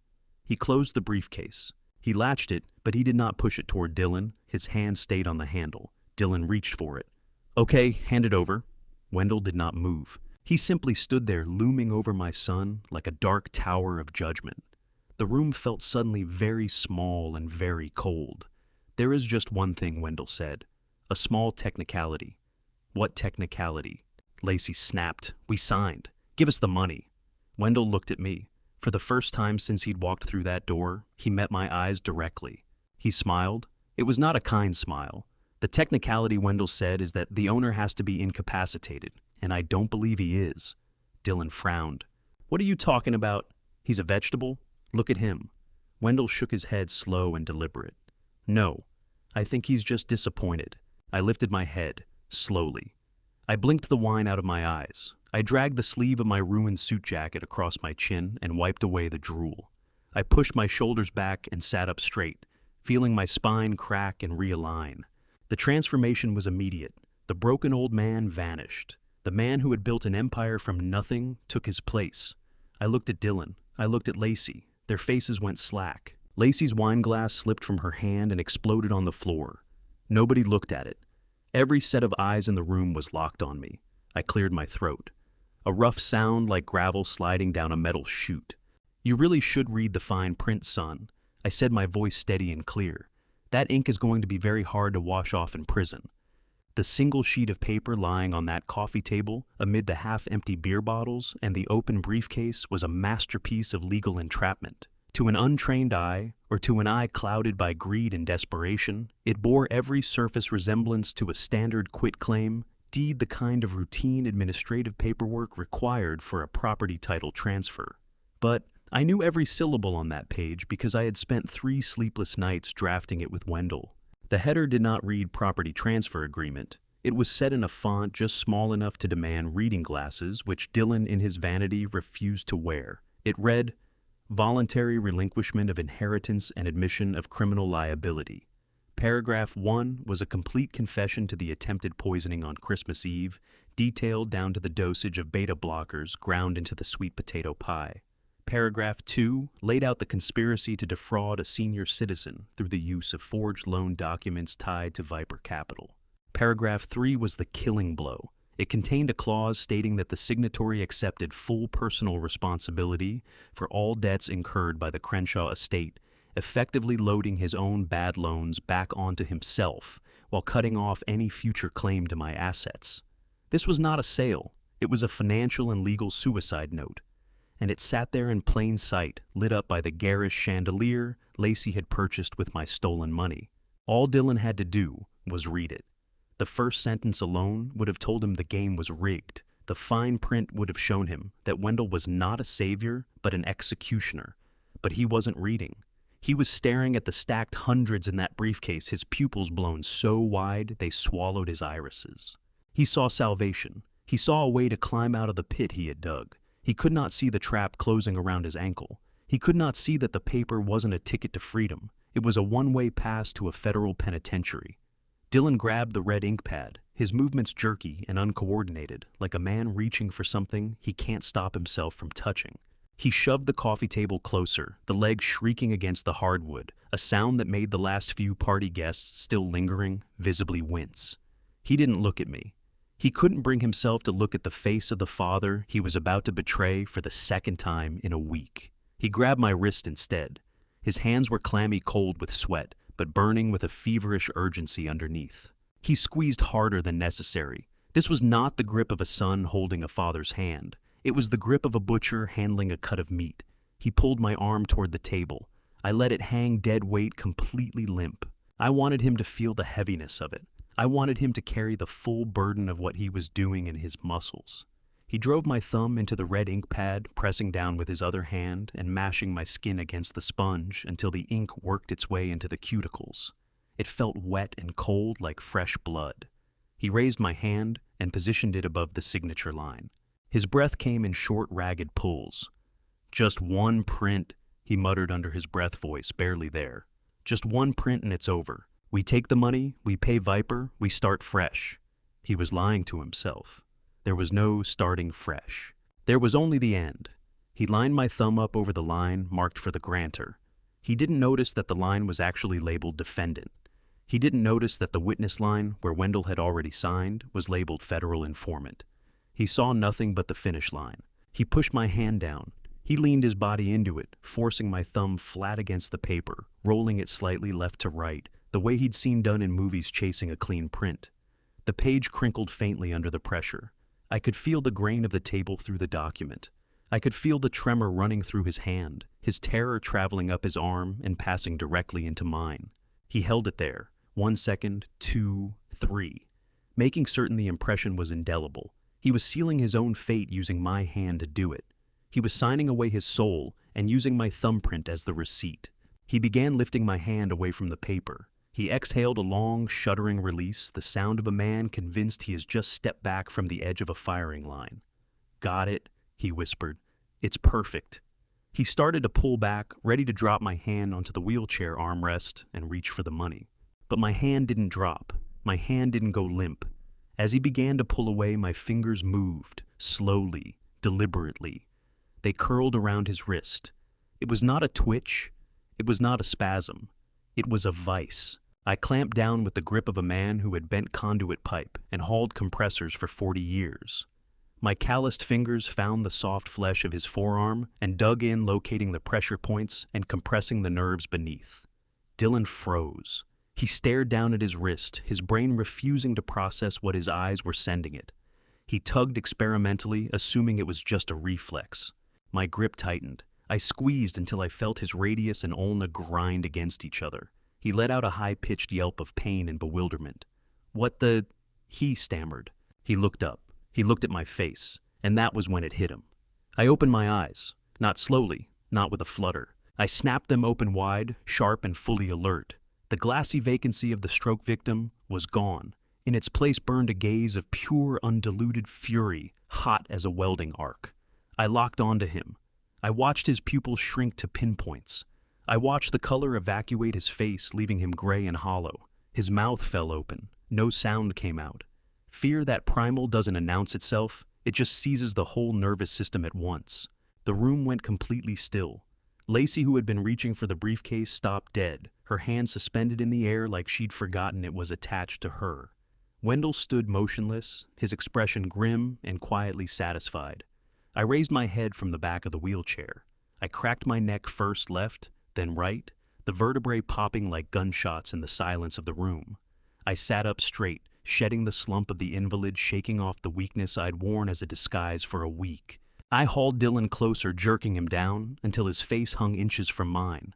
He closed the briefcase. He latched it, but he did not push it toward Dylan. His hand stayed on the handle. Dylan reached for it. "Okay, hand it over." Wendell did not move. He simply stood there, looming over my son like a dark tower of judgment. The room felt suddenly very small and very cold. "There is just one thing," Wendell said. "A small technicality." "What technicality?" Lacey snapped. "We signed. Give us the money." Wendell looked at me. For the first time since he'd walked through that door, he met my eyes directly. He smiled. It was not a kind smile. "The technicality," Wendell said, "is that the owner has to be incapacitated, and I don't believe he is." Dylan frowned. "What are you talking about? He's a vegetable? Look at him." Wendell shook his head, slow and deliberate. "No, I think he's just disappointed." I lifted my head, slowly. I blinked the wine out of my eyes. I dragged the sleeve of my ruined suit jacket across my chin and wiped away the drool. I pushed my shoulders back and sat up straight, feeling my spine crack and realign. The transformation was immediate. The broken old man vanished. The man who had built an empire from nothing took his place. I looked at Dylan. I looked at Lacey. Their faces went slack. Lacey's wine glass slipped from her hand and exploded on the floor. Nobody looked at it. Every set of eyes in the room was locked on me. I cleared my throat. A rough sound like gravel sliding down a metal chute. "You really should read the fine print, son," I said, my voice steady and clear. "That ink is going to be very hard to wash off in prison." The single sheet of paper lying on that coffee table, amid the half-empty beer bottles and the open briefcase, was a masterpiece of legal entrapment. To an untrained eye, or to an eye clouded by greed and desperation, it bore every surface resemblance to a standard quitclaim deed, the kind of routine administrative paperwork required for a property title transfer. But I knew every syllable on that page because I had spent 3 sleepless nights drafting it with Wendell. The header did not read property transfer agreement. It was set in a font just small enough to demand reading glasses, which Dylan, in his vanity, refused to wear. It read, "Voluntary relinquishment of inheritance and admission of criminal liability." Paragraph 1 was a complete confession to the attempted poisoning on Christmas Eve, detailed down to the dosage of beta blockers ground into the sweet potato pie. Paragraph 2 laid out the conspiracy to defraud a senior citizen through the use of forged loan documents tied to Viper Capital. Paragraph 3 was the killing blow. It contained a clause stating that the signatory accepted full personal responsibility for all debts incurred by the Crenshaw estate, effectively loading his own bad loans back onto himself while cutting off any future claim to my assets. This was not a sale. It was a financial and legal suicide note. And it sat there in plain sight, lit up by the garish chandelier Lacey had purchased with my stolen money. All Dylan had to do was read it. The first sentence alone would have told him the game was rigged. The fine print would have shown him that Wendell was not a savior, but an executioner. But he wasn't reading. He was staring at the stacked hundreds in that briefcase, his pupils blown so wide they swallowed his irises. He saw salvation. He saw a way to climb out of the pit he had dug. He could not see the trap closing around his ankle. He could not see that the paper wasn't a ticket to freedom. It was a one-way pass to a federal penitentiary. Dylan grabbed the red ink pad, his movements jerky and uncoordinated, like a man reaching for something he can't stop himself from touching. He shoved the coffee table closer, the legs shrieking against the hardwood, a sound that made the last few party guests still lingering visibly wince. He didn't look at me. He couldn't bring himself to look at the face of the father he was about to betray for the second time in a week. He grabbed my wrist instead. His hands were clammy cold with sweat, but burning with a feverish urgency underneath. He squeezed harder than necessary. This was not the grip of a son holding a father's hand. It was the grip of a butcher handling a cut of meat. He pulled my arm toward the table. I let it hang dead weight, completely limp. I wanted him to feel the heaviness of it. I wanted him to carry the full burden of what he was doing in his muscles. He drove my thumb into the red ink pad, pressing down with his other hand and mashing my skin against the sponge until the ink worked its way into the cuticles. It felt wet and cold like fresh blood. He raised my hand and positioned it above the signature line. His breath came in short, ragged pulls. "Just one print," he muttered under his breath voice, barely there. "Just one print and it's over. We take the money, we pay Viper, we start fresh." He was lying to himself. There was no starting fresh. There was only the end. He lined my thumb up over the line marked for the grantor. He didn't notice that the line was actually labeled defendant. He didn't notice that the witness line, where Wendell had already signed, was labeled federal informant. He saw nothing but the finish line. He pushed my hand down. He leaned his body into it, forcing my thumb flat against the paper, rolling it slightly left to right, the way he'd seen done in movies chasing a clean print. The page crinkled faintly under the pressure. I could feel the grain of the table through the document. I could feel the tremor running through his hand, his terror traveling up his arm and passing directly into mine. He held it there, 1 second, 2, 3, making certain the impression was indelible. He was sealing his own fate using my hand to do it. He was signing away his soul and using my thumbprint as the receipt. He began lifting my hand away from the paper. He exhaled a long, shuddering release, the sound of a man convinced he has just stepped back from the edge of a firing line. "Got it," he whispered. "It's perfect." He started to pull back, ready to drop my hand onto the wheelchair armrest and reach for the money. But my hand didn't drop. My hand didn't go limp. As he began to pull away, my fingers moved, slowly, deliberately. They curled around his wrist. It was not a twitch. It was not a spasm. It was a vice. I clamped down with the grip of a man who had bent conduit pipe and hauled compressors for 40 years. My calloused fingers found the soft flesh of his forearm and dug in, locating the pressure points and compressing the nerves beneath. Dylan froze. He stared down at his wrist, his brain refusing to process what his eyes were sending it. He tugged experimentally, assuming it was just a reflex. My grip tightened. I squeezed until I felt his radius and ulna grind against each other. He let out a high-pitched yelp of pain and bewilderment. "What the—" he stammered. He looked up. He looked at my face, and that was when it hit him. I opened my eyes, not slowly, not with a flutter. I snapped them open wide, sharp and fully alert. The glassy vacancy of the stroke victim was gone. In its place burned a gaze of pure, undiluted fury, hot as a welding arc. I locked onto him. I watched his pupils shrink to pinpoints. I watched the color evacuate his face, leaving him gray and hollow. His mouth fell open. No sound came out. Fear that primal doesn't announce itself. It just seizes the whole nervous system at once. The room went completely still. Lacey, who had been reaching for the briefcase, stopped dead, her hand suspended in the air like she'd forgotten it was attached to her. Wendell stood motionless, his expression grim and quietly satisfied. I raised my head from the back of the wheelchair. I cracked my neck first left, then right, the vertebrae popping like gunshots in the silence of the room. I sat up straight, shedding the slump of the invalid, shaking off the weakness I'd worn as a disguise for a week. I hauled Dylan closer, jerking him down until his face hung inches from mine.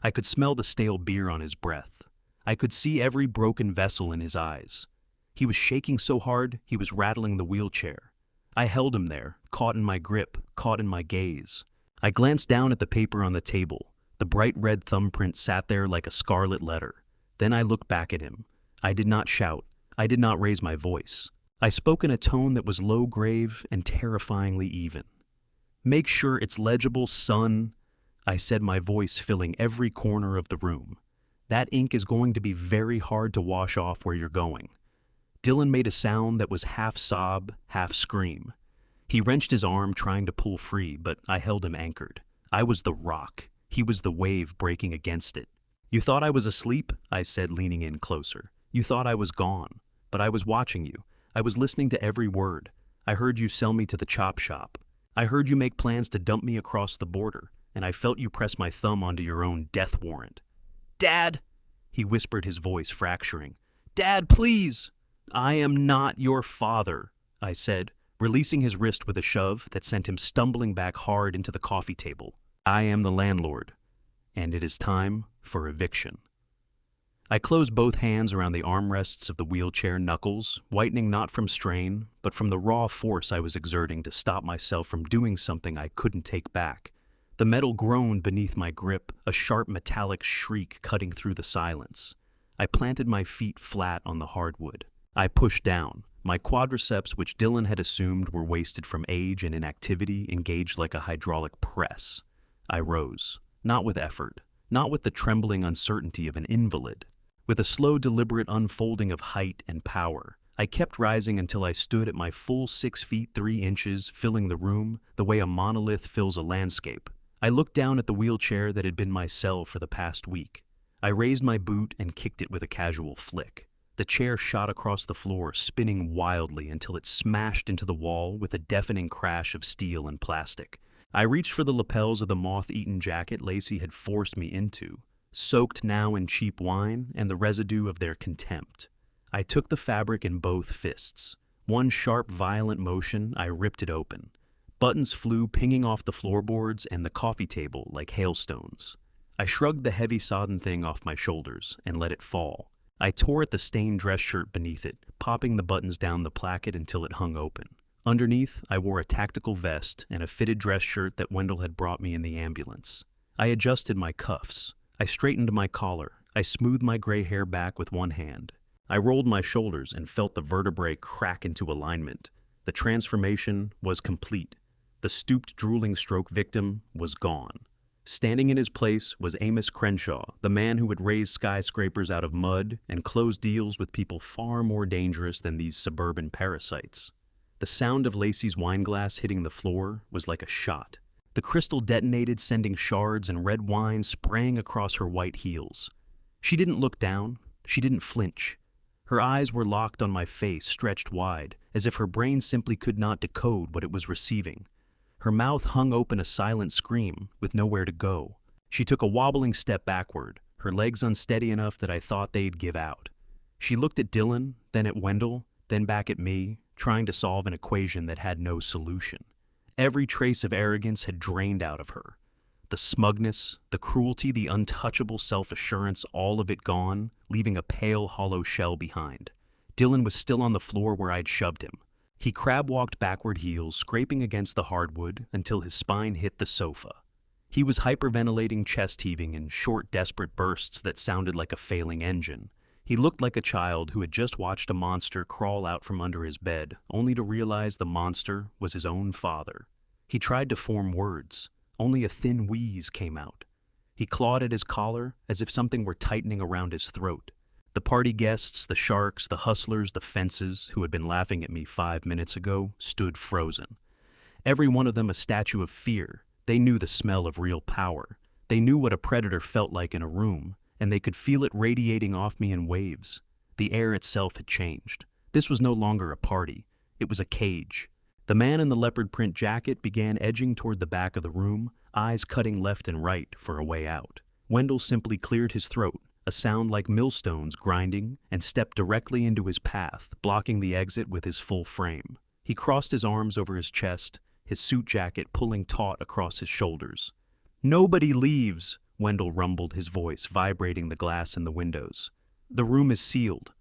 I could smell the stale beer on his breath. I could see every broken vessel in his eyes. He was shaking so hard he was rattling the wheelchair. I held him there, caught in my grip, caught in my gaze. I glanced down at the paper on the table. The bright red thumbprint sat there like a scarlet letter. Then I looked back at him. I did not shout. I did not raise my voice. I spoke in a tone that was low, grave, and terrifyingly even. "Make sure it's legible, son." I said, my voice filling every corner of the room. "That ink is going to be very hard to wash off where you're going." Dylan made a sound that was half sob, half scream. He wrenched his arm trying to pull free, but I held him anchored. I was the rock. He was the wave breaking against it. "You thought I was asleep?" I said, leaning in closer. "You thought I was gone. But I was watching you. I was listening to every word. I heard you sell me to the chop shop. I heard you make plans to dump me across the border, and I felt you press my thumb onto your own death warrant." "Dad!" he whispered, his voice fracturing. "Dad, please!" "I am not your father," I said, releasing his wrist with a shove that sent him stumbling back hard into the coffee table. "I am the landlord, and it is time for eviction." I closed both hands around the armrests of the wheelchair knuckles, whitening not from strain, but from the raw force I was exerting to stop myself from doing something I couldn't take back. The metal groaned beneath my grip, a sharp metallic shriek cutting through the silence. I planted my feet flat on the hardwood. I pushed down. My quadriceps, which Dylan had assumed were wasted from age and inactivity, engaged like a hydraulic press. I rose, not with effort, not with the trembling uncertainty of an invalid. With a slow, deliberate unfolding of height and power, I kept rising until I stood at my full 6 feet 3 inches, filling the room the way a monolith fills a landscape. I looked down at the wheelchair that had been my cell for the past week. I raised my boot and kicked it with a casual flick. The chair shot across the floor, spinning wildly until it smashed into the wall with a deafening crash of steel and plastic. I reached for the lapels of the moth-eaten jacket Lacey had forced me into, soaked now in cheap wine and the residue of their contempt. I took the fabric in both fists. One sharp, violent motion, I ripped it open. Buttons flew pinging off the floorboards and the coffee table like hailstones. I shrugged the heavy sodden thing off my shoulders and let it fall. I tore at the stained dress shirt beneath it, popping the buttons down the placket until it hung open. Underneath, I wore a tactical vest and a fitted dress shirt that Wendell had brought me in the ambulance. I adjusted my cuffs. I straightened my collar. I smoothed my gray hair back with one hand. I rolled my shoulders and felt the vertebrae crack into alignment. The transformation was complete. The stooped, drooling stroke victim was gone. Standing in his place was Amos Crenshaw, the man who had raised skyscrapers out of mud and closed deals with people far more dangerous than these suburban parasites. The sound of Lacey's wineglass hitting the floor was like a shot. The crystal detonated, sending shards and red wine spraying across her white heels. She didn't look down. She didn't flinch. Her eyes were locked on my face, stretched wide, as if her brain simply could not decode what it was receiving. Her mouth hung open a silent scream, with nowhere to go. She took a wobbling step backward, her legs unsteady enough that I thought they'd give out. She looked at Dylan, then at Wendell, then back at me, trying to solve an equation that had no solution. Every trace of arrogance had drained out of her. The smugness, the cruelty, the untouchable self-assurance, all of it gone, leaving a pale, hollow shell behind. Dylan was still on the floor where I'd shoved him. He crab-walked backward heels, scraping against the hardwood until his spine hit the sofa. He was hyperventilating, chest-heaving in short, desperate bursts that sounded like a failing engine. He looked like a child who had just watched a monster crawl out from under his bed, only to realize the monster was his own father. He tried to form words. Only a thin wheeze came out. He clawed at his collar as if something were tightening around his throat. The party guests, the sharks, the hustlers, the fences, who had been laughing at me 5 minutes ago, stood frozen. Every one of them a statue of fear. They knew the smell of real power. They knew what a predator felt like in a room, and they could feel it radiating off me in waves. The air itself had changed. This was no longer a party. It was a cage. The man in the leopard print jacket began edging toward the back of the room, eyes cutting left and right for a way out. Wendell simply cleared his throat, a sound like millstones grinding, and stepped directly into his path, blocking the exit with his full frame. He crossed his arms over his chest, his suit jacket pulling taut across his shoulders. "Nobody leaves," Wendell rumbled, his voice vibrating the glass in the windows. "The room is sealed."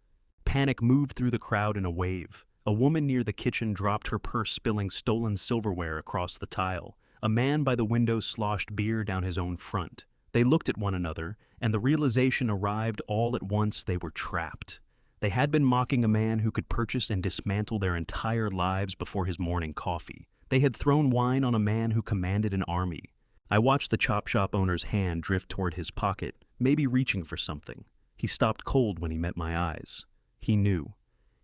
Panic moved through the crowd in a wave. A woman near the kitchen dropped her purse, spilling stolen silverware across the tile. A man by the window sloshed beer down his own front. They looked at one another, and the realization arrived all at once they were trapped. They had been mocking a man who could purchase and dismantle their entire lives before his morning coffee. They had thrown wine on a man who commanded an army. I watched the chop shop owner's hand drift toward his pocket, maybe reaching for something. He stopped cold when he met my eyes. He knew.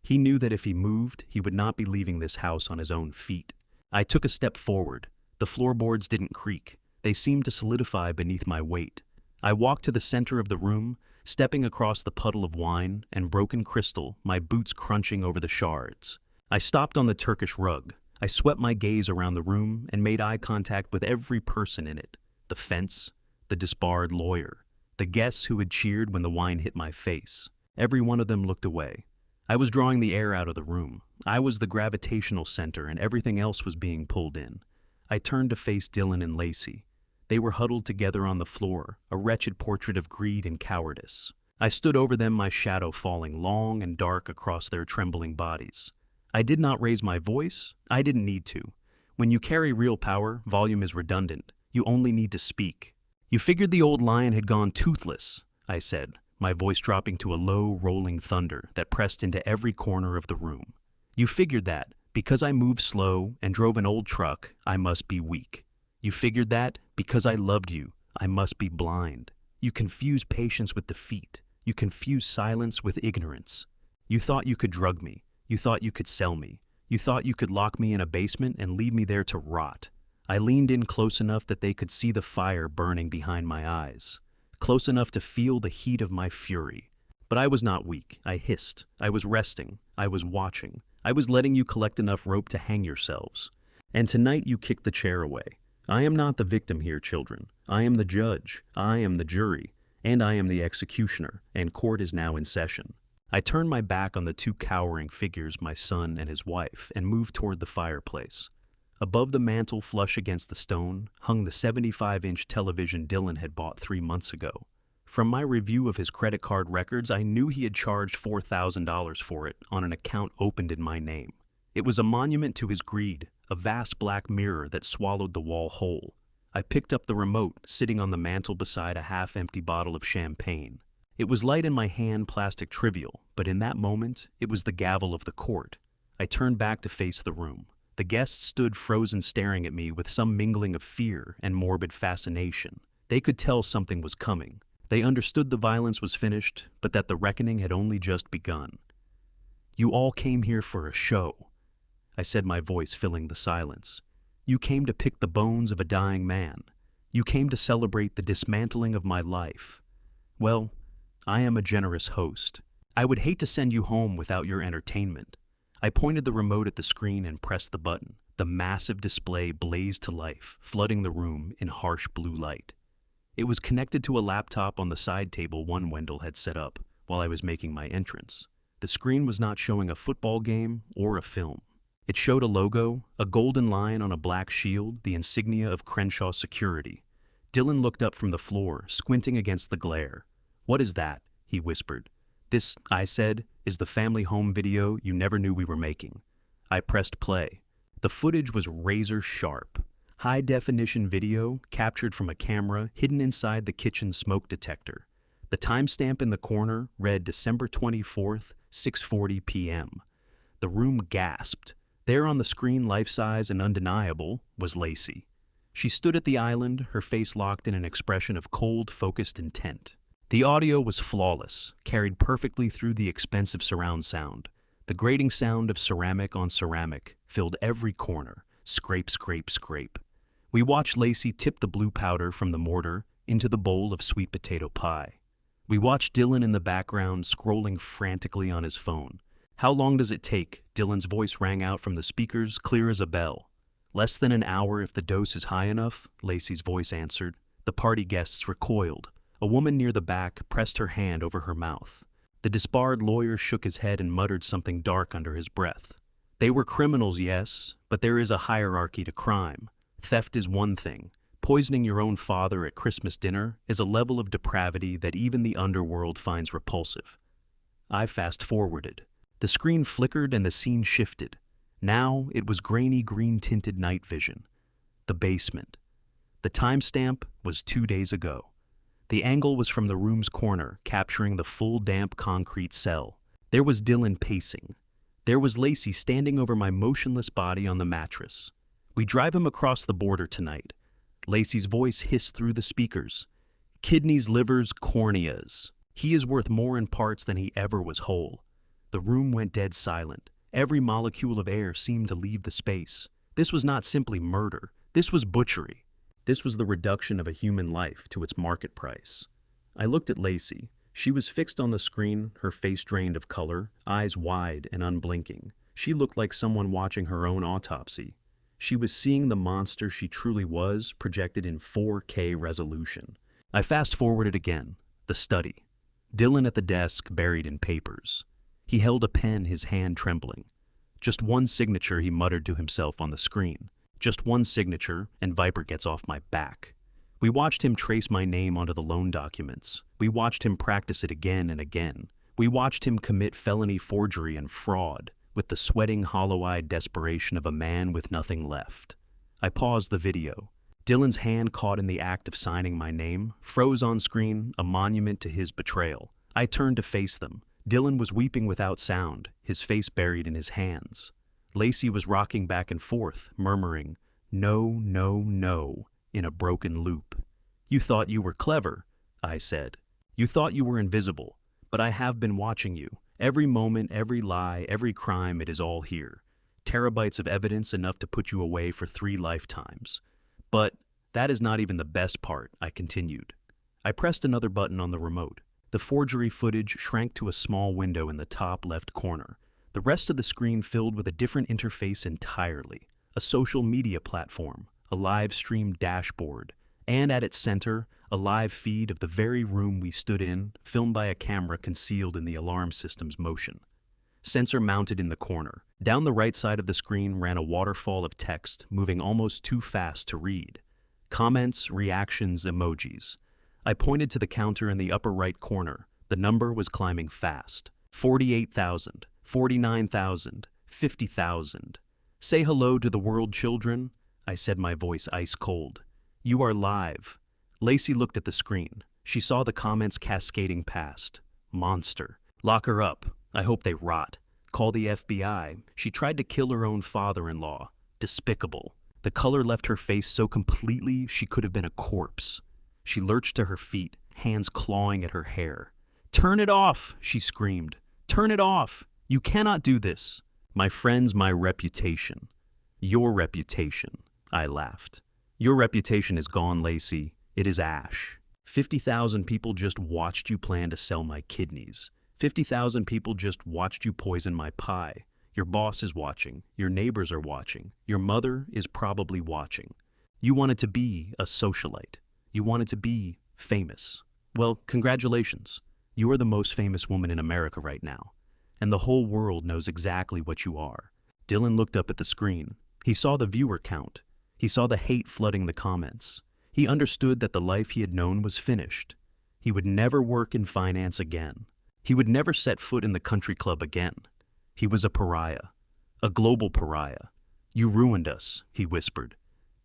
He knew that if he moved, he would not be leaving this house on his own feet. I took a step forward. The floorboards didn't creak. They seemed to solidify beneath my weight. I walked to the center of the room, stepping across the puddle of wine and broken crystal, my boots crunching over the shards. I stopped on the Turkish rug. I swept my gaze around the room and made eye contact with every person in it. The fence, the disbarred lawyer, the guests who had cheered when the wine hit my face. Every one of them looked away. I was drawing the air out of the room. I was the gravitational center and everything else was being pulled in. I turned to face Dylan and Lacey. They were huddled together on the floor, a wretched portrait of greed and cowardice. I stood over them, my shadow falling long and dark across their trembling bodies. I did not raise my voice. I didn't need to. When you carry real power, volume is redundant. You only need to speak. You figured the old lion had gone toothless, I said, my voice dropping to a low, rolling thunder that pressed into every corner of the room. You figured that, because I moved slow and drove an old truck, I must be weak. You figured that, because I loved you, I must be blind. You confused patience with defeat. You confused silence with ignorance. You thought you could drug me. You thought you could sell me. You thought you could lock me in a basement and leave me there to rot. I leaned in close enough that they could see the fire burning behind my eyes, close enough to feel the heat of my fury. But I was not weak. I hissed. I was resting. I was watching. I was letting you collect enough rope to hang yourselves. And tonight you kicked the chair away. I am not the victim here, children. I am the judge. I am the jury. And I am the executioner, and court is now in session. I turned my back on the two cowering figures, my son and his wife, and moved toward the fireplace. Above the mantel, flush against the stone, hung the 75-inch television Dylan had bought 3 months ago. From my review of his credit card records, I knew he had charged $4,000 for it on an account opened in my name. It was a monument to his greed, a vast black mirror that swallowed the wall whole. I picked up the remote, sitting on the mantel beside a half-empty bottle of champagne. It was light in my hand, plastic trivial, but in that moment, it was the gavel of the court. I turned back to face the room. The guests stood frozen, staring at me with some mingling of fear and morbid fascination. They could tell something was coming. They understood the violence was finished, but that the reckoning had only just begun. "You all came here for a show," I said, my voice filling the silence. "You came to pick the bones of a dying man. You came to celebrate the dismantling of my life. Well, I am a generous host. I would hate to send you home without your entertainment." I pointed the remote at the screen and pressed the button. The massive display blazed to life, flooding the room in harsh blue light. It was connected to a laptop on the side table one Wendell had set up while I was making my entrance. The screen was not showing a football game or a film. It showed a logo, a golden lion on a black shield, the insignia of Crenshaw Security. Dylan looked up from the floor, squinting against the glare. "What is that?" he whispered. "This," I said, "is the family home video you never knew we were making." I pressed play. The footage was razor sharp. High-definition video captured from a camera hidden inside the kitchen smoke detector. The timestamp in the corner read December 24th, 6:40 p.m. The room gasped. There on the screen, life-size and undeniable, was Lacey. She stood at the island, her face locked in an expression of cold, focused intent. The audio was flawless, carried perfectly through the expensive surround sound. The grating sound of ceramic on ceramic filled every corner. Scrape, scrape, scrape. We watched Lacey tip the blue powder from the mortar into the bowl of sweet potato pie. We watched Dylan in the background, scrolling frantically on his phone. "How long does it take?" Dylan's voice rang out from the speakers, clear as a bell. "Less than an hour if the dose is high enough," Lacey's voice answered. The party guests recoiled. A woman near the back pressed her hand over her mouth. The disbarred lawyer shook his head and muttered something dark under his breath. "They were criminals, yes, but there is a hierarchy to crime. Theft is one thing. Poisoning your own father at Christmas dinner is a level of depravity that even the underworld finds repulsive." I fast-forwarded. The screen flickered and the scene shifted. Now it was grainy green-tinted night vision. The basement. The timestamp was 2 days ago. The angle was from the room's corner, capturing the full damp concrete cell. There was Dylan pacing. There was Lacey standing over my motionless body on the mattress. "We drive him across the border tonight. Lacey's voice hissed through the speakers. Kidneys, livers, corneas. He is worth more in parts than he ever was whole. The room went dead silent. Every molecule of air seemed to leave the space. This was not simply murder. This was butchery. This was the reduction of a human life to its market price. I looked at Lacey. She was fixed on the screen, her face drained of color, eyes wide and unblinking. She looked like someone watching her own autopsy. She was seeing the monster she truly was, projected in 4K resolution. I fast-forwarded again. The study. Dylan at the desk, buried in papers. He held a pen, his hand trembling. Just one signature, he muttered to himself on the screen. Just one signature, and Viper gets off my back. We watched him trace my name onto the loan documents. We watched him practice it again and again. We watched him commit felony forgery and fraud, with the sweating, hollow-eyed desperation of a man with nothing left. I paused the video. Dylan's hand, caught in the act of signing my name, froze on screen, a monument to his betrayal. I turned to face them. Dylan was weeping without sound, his face buried in his hands. Lacey was rocking back and forth, murmuring, "No, no, no," in a broken loop. "You thought you were clever," I said. "You thought you were invisible, but I have been watching you. Every moment, every lie, every crime, it is all here. Terabytes of evidence, enough to put you away for 3 lifetimes. But that is not even the best part," I continued. I pressed another button on the remote. The forgery footage shrank to a small window in the top left corner. The rest of the screen filled with a different interface entirely. A social media platform, a live stream dashboard, and at its center, a live feed of the very room we stood in, filmed by a camera concealed in the alarm system's motion. Sensor mounted in the corner. Down the right side of the screen ran a waterfall of text, moving almost too fast to read. Comments, reactions, emojis. I pointed to the counter in the upper right corner. The number was climbing fast. 48,000, 49,000, 50,000. "Say hello to the world, children," I said, my voice ice cold. "You are live." Lacey looked at the screen. She saw the comments cascading past. "Monster. Lock her up. I hope they rot. Call the FBI. She tried to kill her own father-in-law. Despicable." The color left her face so completely she could have been a corpse. She lurched to her feet, hands clawing at her hair. "Turn it off," she screamed. "Turn it off. You cannot do this." "My friends, my reputation." "Your reputation," I laughed. "Your reputation is gone, Lacey. It is ash. 50,000 people just watched you plan to sell my kidneys. 50,000 people just watched you poison my pie. Your boss is watching. Your neighbors are watching. Your mother is probably watching. You wanted to be a socialite. You wanted to be famous. Well, congratulations. You are the most famous woman in America right now. And the whole world knows exactly what you are." Dylan looked up at the screen. He saw the viewer count. He saw the hate flooding the comments. He understood that the life he had known was finished. He would never work in finance again. He would never set foot in the country club again. He was a pariah. A global pariah. "You ruined us," he whispered.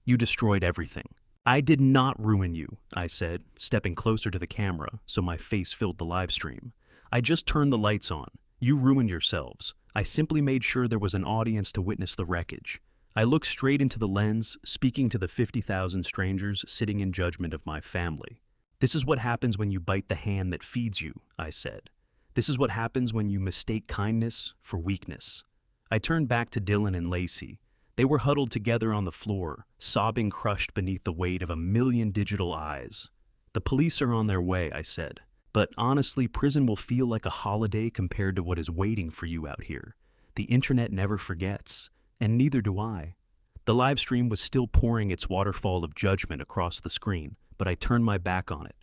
"You destroyed everything." "I did not ruin you," I said, stepping closer to the camera so my face filled the live stream. "I just turned the lights on. You ruined yourselves. I simply made sure there was an audience to witness the wreckage." I looked straight into the lens, speaking to the 50,000 strangers sitting in judgment of my family. "This is what happens when you bite the hand that feeds you," I said. "This is what happens when you mistake kindness for weakness." I turned back to Dylan and Lacey. They were huddled together on the floor, sobbing, crushed beneath the weight of 1,000,000 digital eyes. "The police are on their way," I said. "But honestly, prison will feel like a holiday compared to what is waiting for you out here. The internet never forgets, and neither do I." The live stream was still pouring its waterfall of judgment across the screen, but I turned my back on it.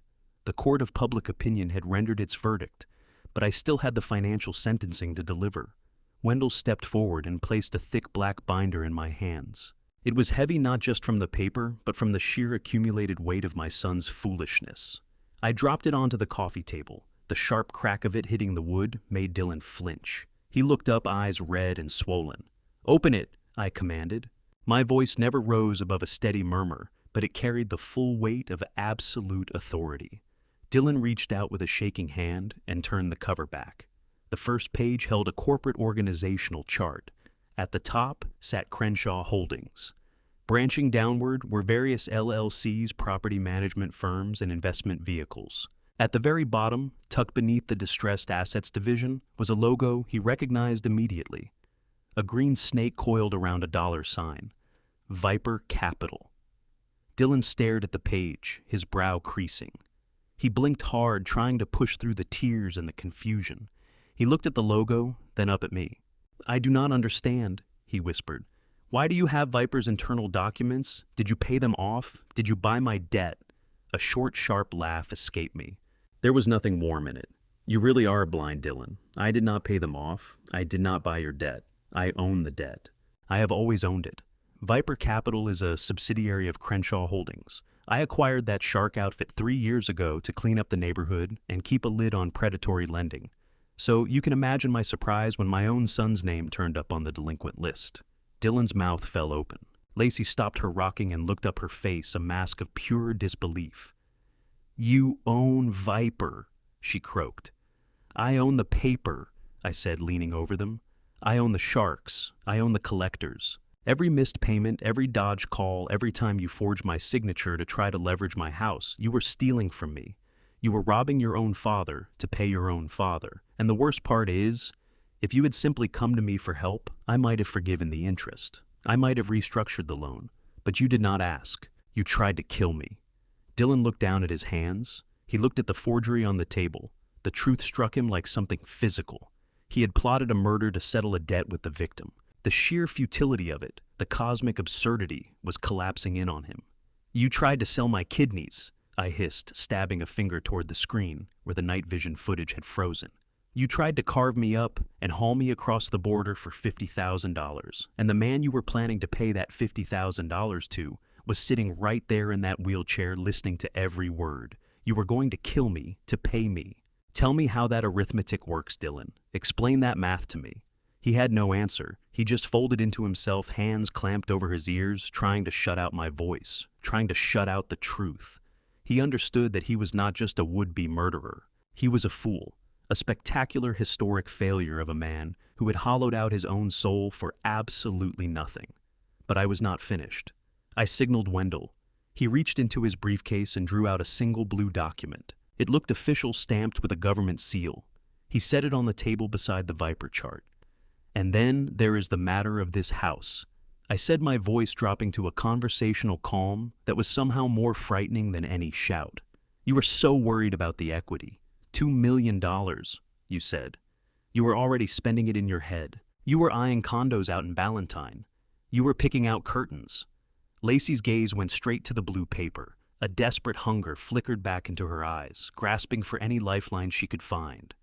The court of public opinion had rendered its verdict, but I still had the financial sentencing to deliver. Wendell stepped forward and placed a thick black binder in my hands. It was heavy not just from the paper, but from the sheer accumulated weight of my son's foolishness. I dropped it onto the coffee table. The sharp crack of it hitting the wood made Dylan flinch. He looked up, eyes red and swollen. "Open it," I commanded. My voice never rose above a steady murmur, but it carried the full weight of absolute authority. Dylan reached out with a shaking hand and turned the cover back. The first page held a corporate organizational chart. At the top sat Crenshaw Holdings. Branching downward were various LLCs, property management firms, and investment vehicles. At the very bottom, tucked beneath the distressed assets division, was a logo he recognized immediately. A green snake coiled around a dollar sign. Viper Capital. Dylan stared at the page, his brow creasing. He blinked hard, trying to push through the tears and the confusion. He looked at the logo, then up at me. "I do not understand," he whispered. "Why do you have Viper's internal documents? Did you pay them off? Did you buy my debt?" A short, sharp laugh escaped me. There was nothing warm in it. "You really are blind, Dylan. I did not pay them off. I did not buy your debt. I own the debt. I have always owned it. Viper Capital is a subsidiary of Crenshaw Holdings. I acquired that shark outfit 3 years ago to clean up the neighborhood and keep a lid on predatory lending. So you can imagine my surprise when my own son's name turned up on the delinquent list." Dylan's mouth fell open. Lacey stopped her rocking and looked up her face, a mask of pure disbelief. "You own Viper," she croaked. "I own the paper," I said, leaning over them. "I own the sharks. I own the collectors. Every missed payment, every dodged call, every time you forged my signature to try to leverage my house, you were stealing from me. You were robbing your own father to pay your own father. And the worst part is, if you had simply come to me for help, I might have forgiven the interest. I might have restructured the loan. But you did not ask. You tried to kill me." Dylan looked down at his hands. He looked at the forgery on the table. The truth struck him like something physical. He had plotted a murder to settle a debt with the victim. The sheer futility of it, the cosmic absurdity, was collapsing in on him. "You tried to sell my kidneys," I hissed, stabbing a finger toward the screen where the night vision footage had frozen. "You tried to carve me up and haul me across the border for $50,000, and the man you were planning to pay that $50,000 to was sitting right there in that wheelchair listening to every word. You were going to kill me to pay me. Tell me how that arithmetic works, Dylan. Explain that math to me." He had no answer. He just folded into himself, hands clamped over his ears, trying to shut out my voice, trying to shut out the truth. He understood that he was not just a would-be murderer. He was a fool, a spectacular historic failure of a man who had hollowed out his own soul for absolutely nothing. But I was not finished. I signaled Wendell. He reached into his briefcase and drew out a single blue document. It looked official, stamped with a government seal. He set it on the table beside the Viper chart. "And then there is the matter of this house," I said, my voice dropping to a conversational calm that was somehow more frightening than any shout. "You were so worried about the equity. $2 million, you said. You were already spending it in your head. You were eyeing condos out in Ballantyne. You were picking out curtains." Lacey's gaze went straight to the blue paper. A desperate hunger flickered back into her eyes, grasping for any lifeline she could find.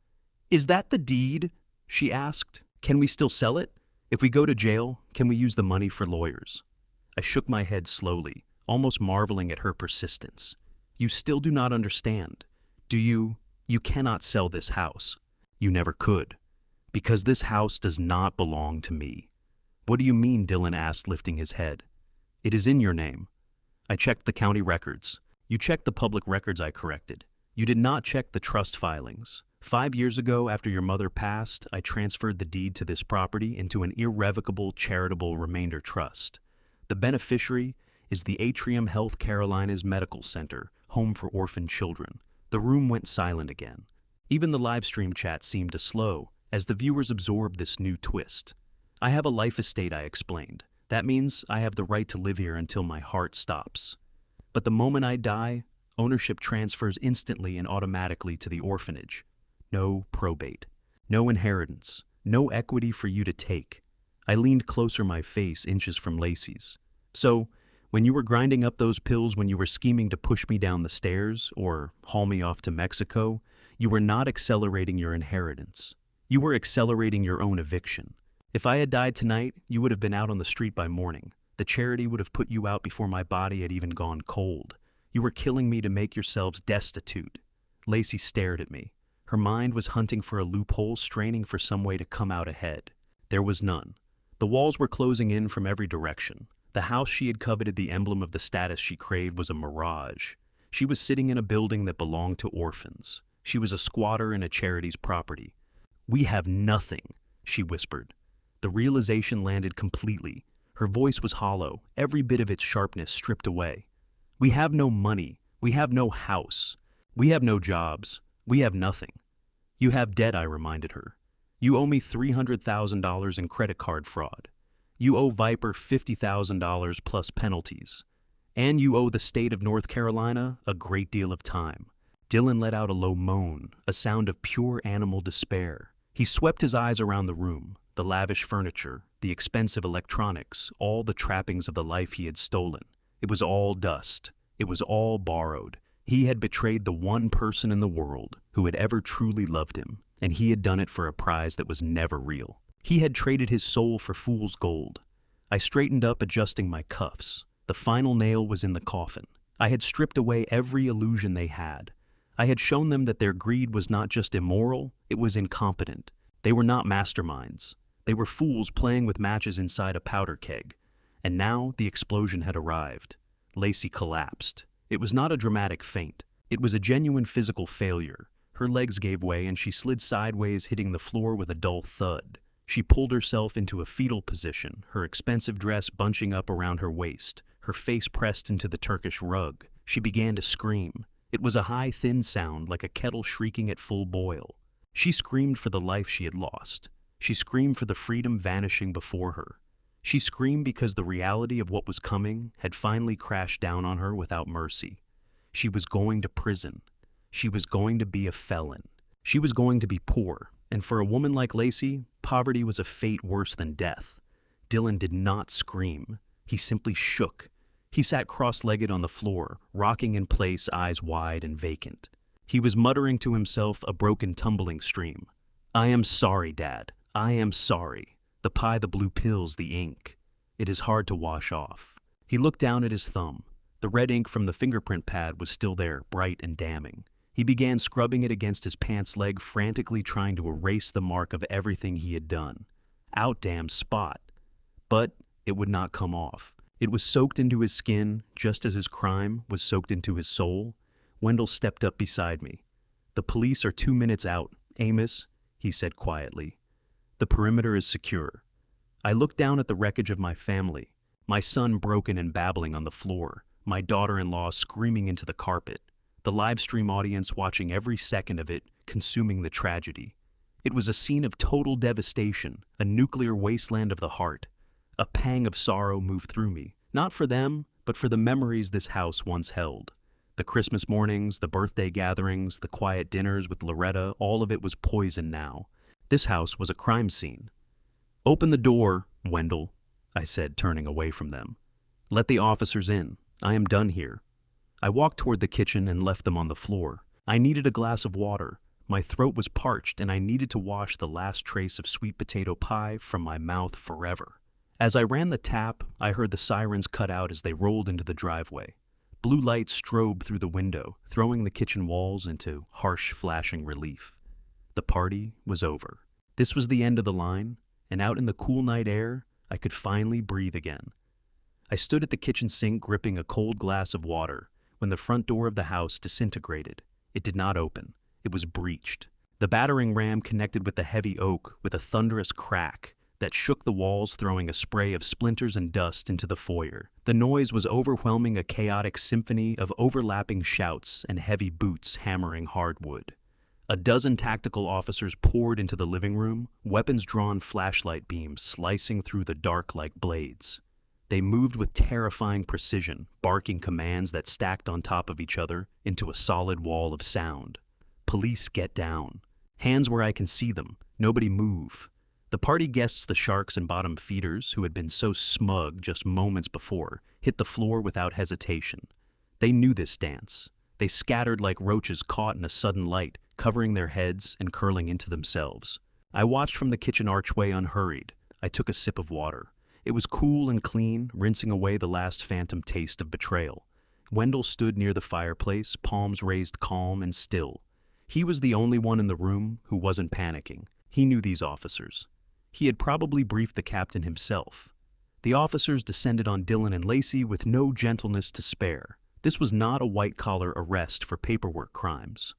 "Is that the deed?" she asked. "Can we still sell it? If we go to jail, can we use the money for lawyers?" I shook my head slowly, almost marveling at her persistence. "You still do not understand. Do you? You cannot sell this house. You never could. Because this house does not belong to me." "What do you mean?" Dylan asked, lifting his head. "It is in your name." I checked the county records. "You checked the public records," I corrected. "You did not check the trust filings. 5 years ago, after your mother passed, I transferred the deed to this property into an irrevocable charitable remainder trust. The beneficiary is the Atrium Health Carolinas Medical Center, home for orphan children." The room went silent again. Even the live stream chat seemed to slow as the viewers absorbed this new twist. "I have a life estate," I explained. "That means I have the right to live here until my heart stops. But the moment I die, ownership transfers instantly and automatically to the orphanage. No probate, no inheritance, no equity for you to take." I leaned closer, my face inches from Lacey's. "So, when you were grinding up those pills, when you were scheming to push me down the stairs or haul me off to Mexico, you were not accelerating your inheritance. You were accelerating your own eviction. If I had died tonight, you would have been out on the street by morning. The charity would have put you out before my body had even gone cold. You were killing me to make yourselves destitute." Lacey stared at me. Her mind was hunting for a loophole, straining for some way to come out ahead. There was none. The walls were closing in from every direction. The house she had coveted, the emblem of the status she craved, was a mirage. She was sitting in a building that belonged to orphans. She was a squatter in a charity's property. "We have nothing," she whispered. The realization landed completely. Her voice was hollow, every bit of its sharpness stripped away. "We have no money. We have no house. We have no jobs. We have nothing." "You have debt," I reminded her. "You owe me $300,000 in credit card fraud. You owe Viper $50,000 plus penalties. And you owe the state of North Carolina a great deal of time." Dylan let out a low moan, a sound of pure animal despair. He swept his eyes around the room, the lavish furniture, the expensive electronics, all the trappings of the life he had stolen. It was all dust. It was all borrowed. He had betrayed the one person in the world who had ever truly loved him, and he had done it for a prize that was never real. He had traded his soul for fool's gold. I straightened up, adjusting my cuffs. The final nail was in the coffin. I had stripped away every illusion they had. I had shown them that their greed was not just immoral, it was incompetent. They were not masterminds. They were fools playing with matches inside a powder keg. And now the explosion had arrived. Lacey collapsed. It was not a dramatic faint. It was a genuine physical failure. Her legs gave way and she slid sideways, hitting the floor with a dull thud. She pulled herself into a fetal position, her expensive dress bunching up around her waist, her face pressed into the Turkish rug. She began to scream. It was a high, thin sound, like a kettle shrieking at full boil. She screamed for the life she had lost. She screamed for the freedom vanishing before her. She screamed because the reality of what was coming had finally crashed down on her without mercy. She was going to prison. She was going to be a felon. She was going to be poor, and for a woman like Lacey, poverty was a fate worse than death. Dylan did not scream. He simply shook. He sat cross-legged on the floor, rocking in place, eyes wide and vacant. He was muttering to himself, a broken, tumbling stream. "I am sorry, Dad. I am sorry. The pie, the blue pills, the ink. It is hard to wash off." He looked down at his thumb. The red ink from the fingerprint pad was still there, bright and damning. He began scrubbing it against his pants leg, frantically trying to erase the mark of everything he had done. Out, damn spot. But it would not come off. It was soaked into his skin, just as his crime was soaked into his soul. Wendell stepped up beside me. "The police are 2 minutes out, Amos," he said quietly. "The perimeter is secure." I looked down at the wreckage of my family, my son broken and babbling on the floor, my daughter-in-law screaming into the carpet, the live stream audience watching every second of it, consuming the tragedy. It was a scene of total devastation, a nuclear wasteland of the heart. A pang of sorrow moved through me, not for them, but for the memories this house once held. The Christmas mornings, the birthday gatherings, the quiet dinners with Loretta, all of it was poison now. This house was a crime scene. "Open the door, Wendell," I said, turning away from them. "Let the officers in. I am done here." I walked toward the kitchen and left them on the floor. I needed a glass of water. My throat was parched and I needed to wash the last trace of sweet potato pie from my mouth forever. As I ran the tap, I heard the sirens cut out as they rolled into the driveway. Blue lights strobed through the window, throwing the kitchen walls into harsh, flashing relief. The party was over. This was the end of the line, and out in the cool night air, I could finally breathe again. I stood at the kitchen sink gripping a cold glass of water when the front door of the house disintegrated. It did not open. It was breached. The battering ram connected with the heavy oak with a thunderous crack that shook the walls, throwing a spray of splinters and dust into the foyer. The noise was overwhelming, a chaotic symphony of overlapping shouts and heavy boots hammering hardwood. A dozen tactical officers poured into the living room, weapons-drawn flashlight beams slicing through the dark like blades. They moved with terrifying precision, barking commands that stacked on top of each other into a solid wall of sound. "Police, get down. Hands where I can see them. Nobody move." The party guests, the sharks and bottom feeders, who had been so smug just moments before, hit the floor without hesitation. They knew this dance. They scattered like roaches caught in a sudden light, covering their heads and curling into themselves. I watched from the kitchen archway unhurried. I took a sip of water. It was cool and clean, rinsing away the last phantom taste of betrayal. Wendell stood near the fireplace, palms raised, calm and still. He was the only one in the room who wasn't panicking. He knew these officers. He had probably briefed the captain himself. The officers descended on Dylan and Lacey with no gentleness to spare. This was not a white-collar arrest for paperwork crimes.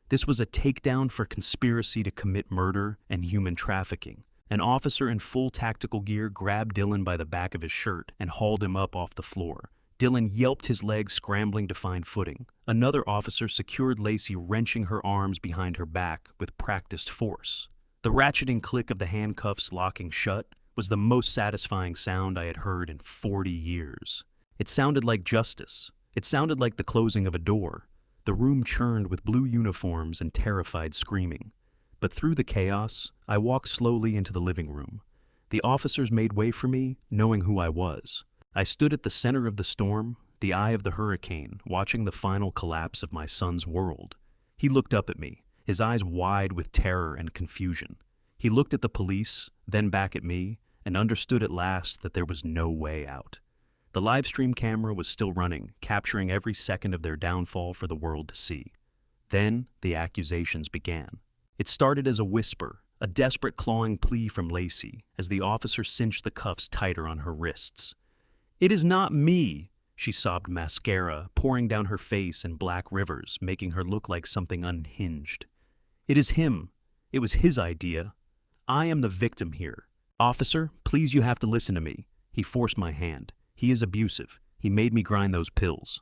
This was a takedown for conspiracy to commit murder and human trafficking. An officer in full tactical gear grabbed Dylan by the back of his shirt and hauled him up off the floor. Dylan yelped his legs, scrambling to find footing. Another officer secured Lacey, wrenching her arms behind her back with practiced force. The ratcheting click of the handcuffs locking shut was the most satisfying sound I had heard in 40 years. It sounded like justice. It sounded like the closing of a door. The room churned with blue uniforms and terrified screaming. But through the chaos, I walked slowly into the living room. The officers made way for me, knowing who I was. I stood at the center of the storm, the eye of the hurricane, watching the final collapse of my son's world. He looked up at me, his eyes wide with terror and confusion. He looked at the police, then back at me, and understood at last that there was no way out. The live stream camera was still running, capturing every second of their downfall for the world to see. Then the accusations began. It started as a whisper, a desperate clawing plea from Lacey, as the officer cinched the cuffs tighter on her wrists. "It is not me," she sobbed, mascara pouring down her face in black rivers, making her look like something unhinged. "It is him. It was his idea. I am the victim here. Officer, please, you have to listen to me." He forced my hand. "He is abusive. He made me grind those pills."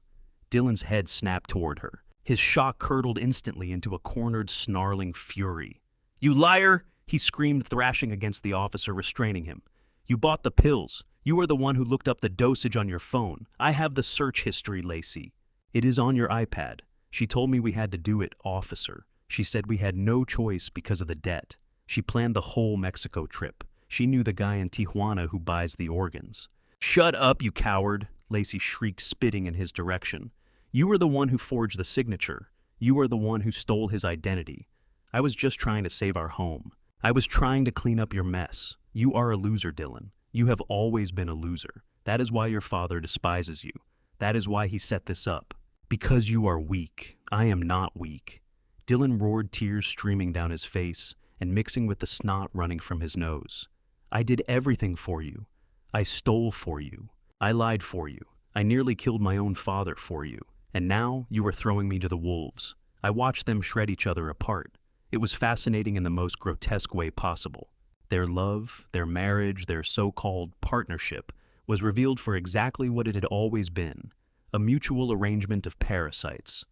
Dylan's head snapped toward her. His shock curdled instantly into a cornered, snarling fury. "You liar!" he screamed, thrashing against the officer, restraining him. "You bought the pills. You are the one who looked up the dosage on your phone. I have the search history, Lacey." "It is on your iPad. She told me we had to do it, officer. She said we had no choice because of the debt. She planned the whole Mexico trip. She knew the guy in Tijuana who buys the organs." "Shut up, you coward!" Lacey shrieked, spitting in his direction. "You are the one who forged the signature. You are the one who stole his identity. I was just trying to save our home. I was trying to clean up your mess. You are a loser, Dylan. You have always been a loser. That is why your father despises you. That is why he set this up. Because you are weak. I am not weak." Dylan roared, tears streaming down his face and mixing with the snot running from his nose. "I did everything for you. I stole for you. I lied for you. I nearly killed my own father for you. And now you are throwing me to the wolves." I watched them shred each other apart. It was fascinating in the most grotesque way possible. Their love, their marriage, their so-called partnership was revealed for exactly what it had always been, a mutual arrangement of parasites.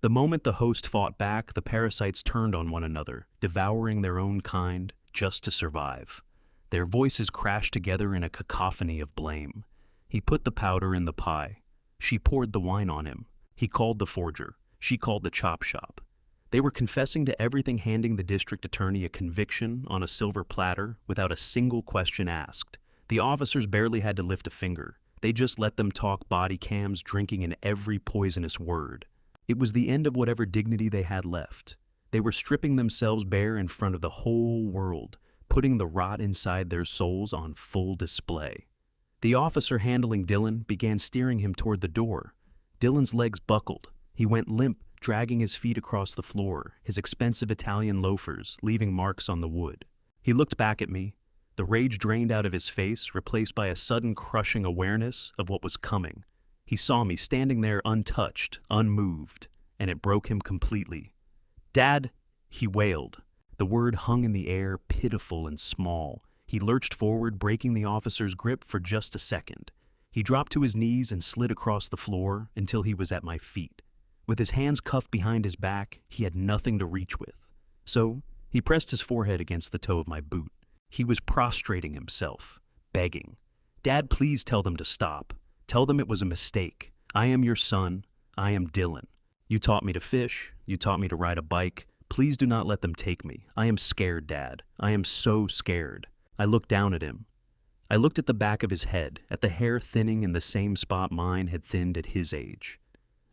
The moment the host fought back, the parasites turned on one another, devouring their own kind just to survive. Their voices crashed together in a cacophony of blame. He put the powder in the pie. She poured the wine on him. He called the forger. She called the chop shop. They were confessing to everything, handing the district attorney a conviction on a silver platter without a single question asked. The officers barely had to lift a finger. They just let them talk, body cams drinking in every poisonous word. It was the end of whatever dignity they had left. They were stripping themselves bare in front of the whole world, putting the rot inside their souls on full display. The officer handling Dylan began steering him toward the door. Dylan's legs buckled. He went limp, dragging his feet across the floor, his expensive Italian loafers leaving marks on the wood. He looked back at me, the rage drained out of his face, replaced by a sudden crushing awareness of what was coming. He saw me standing there untouched, unmoved, and it broke him completely. "Dad," he wailed. The word hung in the air, pitiful and small. He lurched forward, breaking the officer's grip for just a second. He dropped to his knees and slid across the floor until he was at my feet. With his hands cuffed behind his back, he had nothing to reach with. So he pressed his forehead against the toe of my boot. He was prostrating himself, begging. "Dad, please tell them to stop. Tell them it was a mistake. I am your son. I am Dylan. You taught me to fish. You taught me to ride a bike. Please do not let them take me. I am scared, Dad. I am so scared." I looked down at him. I looked at the back of his head, at the hair thinning in the same spot mine had thinned at his age.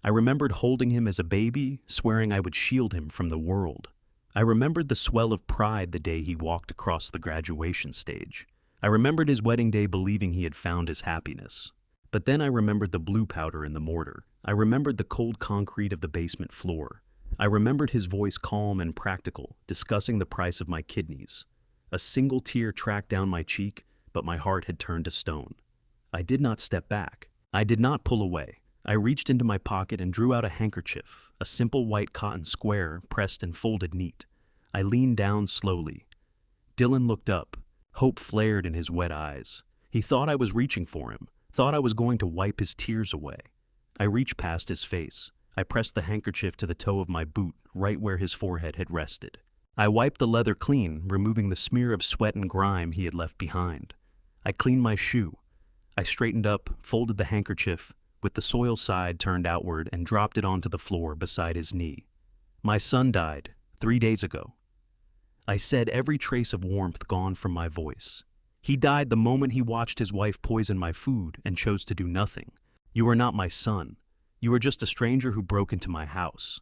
I remembered holding him as a baby, swearing I would shield him from the world. I remembered the swell of pride the day he walked across the graduation stage. I remembered his wedding day, believing he had found his happiness. But then I remembered the blue powder in the mortar. I remembered the cold concrete of the basement floor. I remembered his voice, calm and practical, discussing the price of my kidneys. A single tear tracked down my cheek, but my heart had turned to stone. I did not step back. I did not pull away. I reached into my pocket and drew out a handkerchief, a simple white cotton square pressed and folded neat. I leaned down slowly. Dylan looked up, Hope flared in his wet eyes. He thought I was reaching for him, thought I was going to wipe his tears away. I reached past his face. I pressed the handkerchief to the toe of my boot, right where his forehead had rested. I wiped the leather clean, removing the smear of sweat and grime he had left behind. I cleaned my shoe. I straightened up, folded the handkerchief, with the soil side turned outward, and dropped it onto the floor beside his knee. My son died 3 days ago. I said, every trace of warmth gone from my voice. He died the moment he watched his wife poison my food and chose to do nothing. You are not my son. You are just a stranger who broke into my house.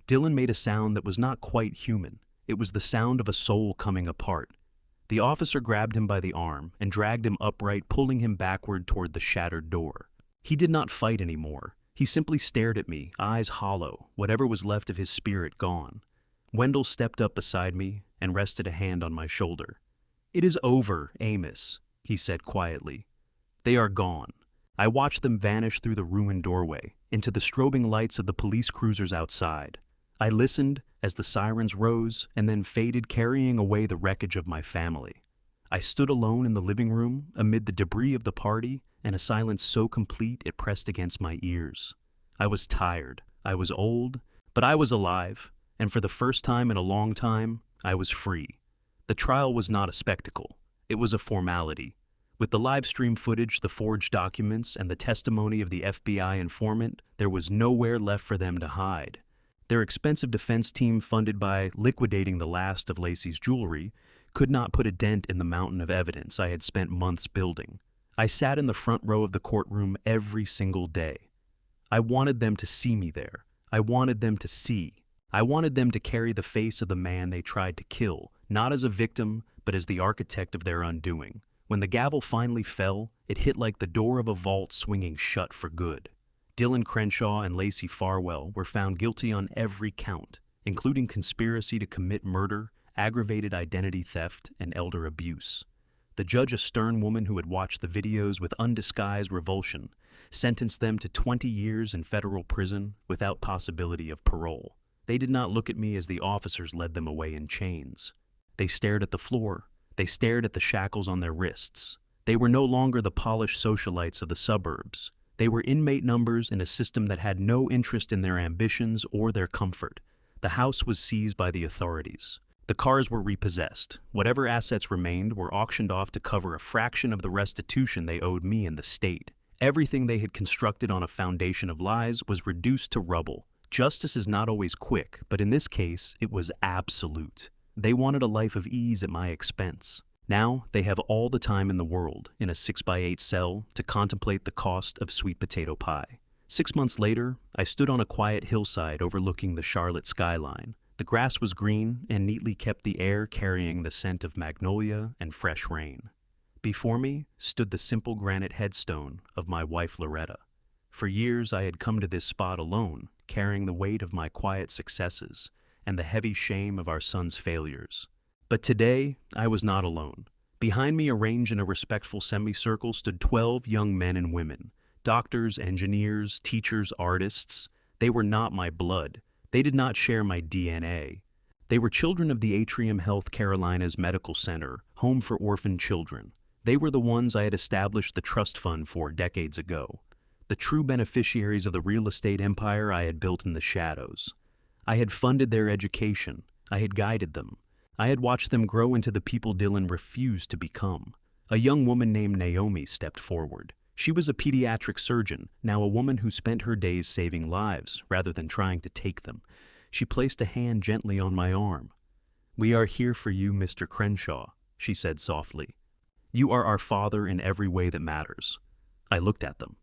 Dylan made a sound that was not quite human. It was the sound of a soul coming apart. The officer grabbed him by the arm and dragged him upright, pulling him backward toward the shattered door. He did not fight anymore. He simply stared at me, eyes hollow, whatever was left of his spirit gone. Wendell stepped up beside me and rested a hand on my shoulder. "It is over, Amos," he said quietly. "They are gone." I watched them vanish through the ruined doorway, into the strobing lights of the police cruisers outside. I listened as the sirens rose and then faded, carrying away the wreckage of my family. I stood alone in the living room amid the debris of the party and a silence so complete it pressed against my ears. I was tired, I was old, but I was alive, and for the first time in a long time, I was free. The trial was not a spectacle. It was a formality. With the live stream footage, the forged documents, and the testimony of the FBI informant, there was nowhere left for them to hide. Their expensive defense team, funded by liquidating the last of Lacey's jewelry, could not put a dent in the mountain of evidence I had spent months building. I sat in the front row of the courtroom every single day. I wanted them to see me there. I wanted them to see. I wanted them to carry the face of the man they tried to kill, not as a victim, but as the architect of their undoing. When the gavel finally fell, it hit like the door of a vault swinging shut for good. Dylan Crenshaw and Lacey Farwell were found guilty on every count, including conspiracy to commit murder, aggravated identity theft, and elder abuse. The judge, a stern woman who had watched the videos with undisguised revulsion, sentenced them to 20 years in federal prison without possibility of parole. They did not look at me as the officers led them away in chains. They stared at the floor. They stared at the shackles on their wrists. They were no longer the polished socialites of the suburbs. They were inmate numbers in a system that had no interest in their ambitions or their comfort. The house was seized by the authorities. The cars were repossessed. Whatever assets remained were auctioned off to cover a fraction of the restitution they owed me and the state. Everything they had constructed on a foundation of lies was reduced to rubble. Justice is not always quick, but in this case, it was absolute. They wanted a life of ease at my expense. Now they have all the time in the world in a 6x8 cell to contemplate the cost of sweet potato pie. 6 months later, I stood on a quiet hillside overlooking the Charlotte skyline. The grass was green and neatly kept the air carrying the scent of magnolia and fresh rain. Before me stood the simple granite headstone of my wife Loretta. For years I had come to this spot alone, carrying the weight of my quiet successes and the heavy shame of our son's failures. But today, I was not alone. Behind me, arranged in a respectful semicircle, stood 12 young men and women, doctors, engineers, teachers, artists. They were not my blood. They did not share my DNA. They were children of the Atrium Health Carolinas Medical Center, home for orphan children. They were the ones I had established the trust fund for decades ago, the true beneficiaries of the real estate empire I had built in the shadows. I had funded their education. I had guided them. I had watched them grow into the people Dylan refused to become. A young woman named Naomi stepped forward. She was a pediatric surgeon, now a woman who spent her days saving lives rather than trying to take them. She placed a hand gently on my arm. "We are here for you, Mr. Crenshaw," she said softly. "You are our father in every way that matters." I looked at them.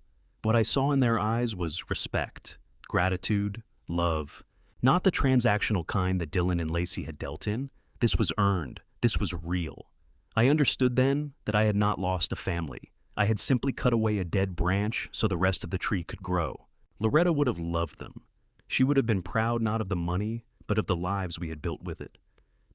What I saw in their eyes was respect, gratitude, love. Not the transactional kind that Dylan and Lacey had dealt in. This was earned. This was real. I understood then that I had not lost a family. I had simply cut away a dead branch so the rest of the tree could grow. Loretta would have loved them. She would have been proud not of the money, but of the lives we had built with it.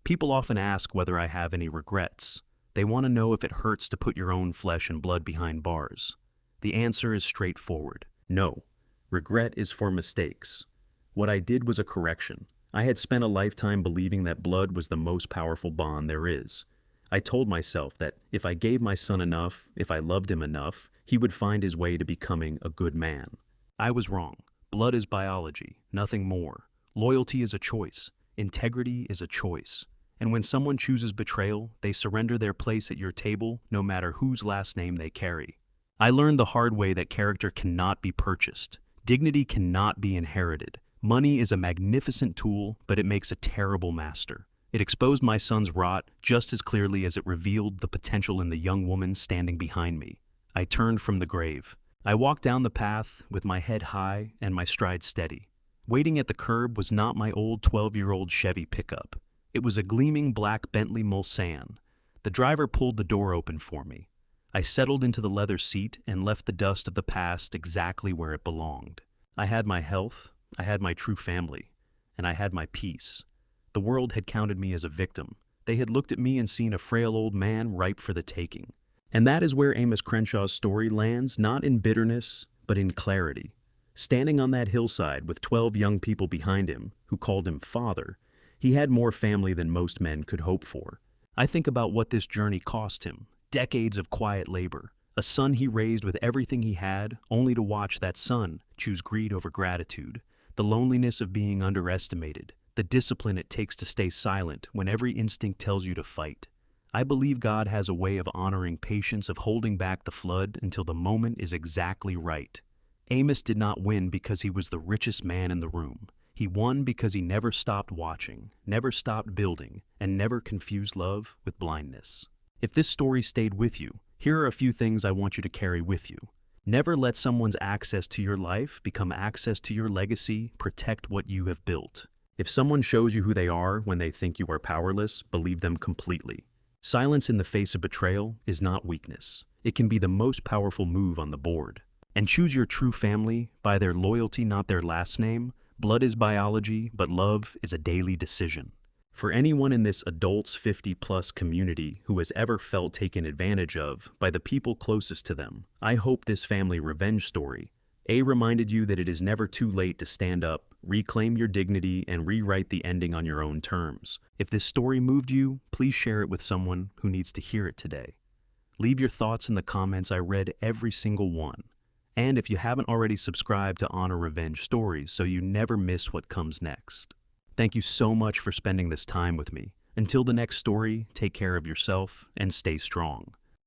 People often ask whether I have any regrets. They want to know if it hurts to put your own flesh and blood behind bars. The answer is straightforward. No. Regret is for mistakes. What I did was a correction. I had spent a lifetime believing that blood was the most powerful bond there is. I told myself that if I gave my son enough, if I loved him enough, he would find his way to becoming a good man. I was wrong. Blood is biology, nothing more. Loyalty is a choice. Integrity is a choice. And when someone chooses betrayal, they surrender their place at your table, no matter whose last name they carry. I learned the hard way that character cannot be purchased. Dignity cannot be inherited. Money is a magnificent tool, but it makes a terrible master. It exposed my son's rot just as clearly as it revealed the potential in the young woman standing behind me. I turned from the grave. I walked down the path with my head high and my stride steady. Waiting at the curb was not my old 12-year-old Chevy pickup. It was a gleaming black Bentley Mulsanne. The driver pulled the door open for me. I settled into the leather seat and left the dust of the past exactly where it belonged. I had my health, I had my true family, and I had my peace. The world had counted me as a victim. They had looked at me and seen a frail old man ripe for the taking. And that is where Amos Crenshaw's story lands, not in bitterness, but in clarity. Standing on that hillside with 12 young people behind him, who called him father, he had more family than most men could hope for. I think about what this journey cost him. Decades of quiet labor. A son he raised with everything he had, only to watch that son choose greed over gratitude. The loneliness of being underestimated. The discipline it takes to stay silent when every instinct tells you to fight. I believe God has a way of honoring patience, of holding back the flood until the moment is exactly right. Amos did not win because he was the richest man in the room. He won because he never stopped watching, never stopped building, and never confused love with blindness. If this story stayed with you, here are a few things I want you to carry with you. Never let someone's access to your life become access to your legacy. Protect what you have built. If someone shows you who they are when they think you are powerless, believe them completely. Silence in the face of betrayal is not weakness. It can be the most powerful move on the board. And choose your true family by their loyalty, not their last name. Blood is biology, but love is a daily decision. For anyone in this adults 50-plus community who has ever felt taken advantage of by the people closest to them, I hope this family revenge story reminded you that it is never too late to stand up, reclaim your dignity, and rewrite the ending on your own terms. If this story moved you, please share it with someone who needs to hear it today. Leave your thoughts in the comments. I read every single one. And if you haven't already subscribed to Honor Revenge Stories so you never miss what comes next. Thank you so much for spending this time with me. Until the next story, take care of yourself and stay strong.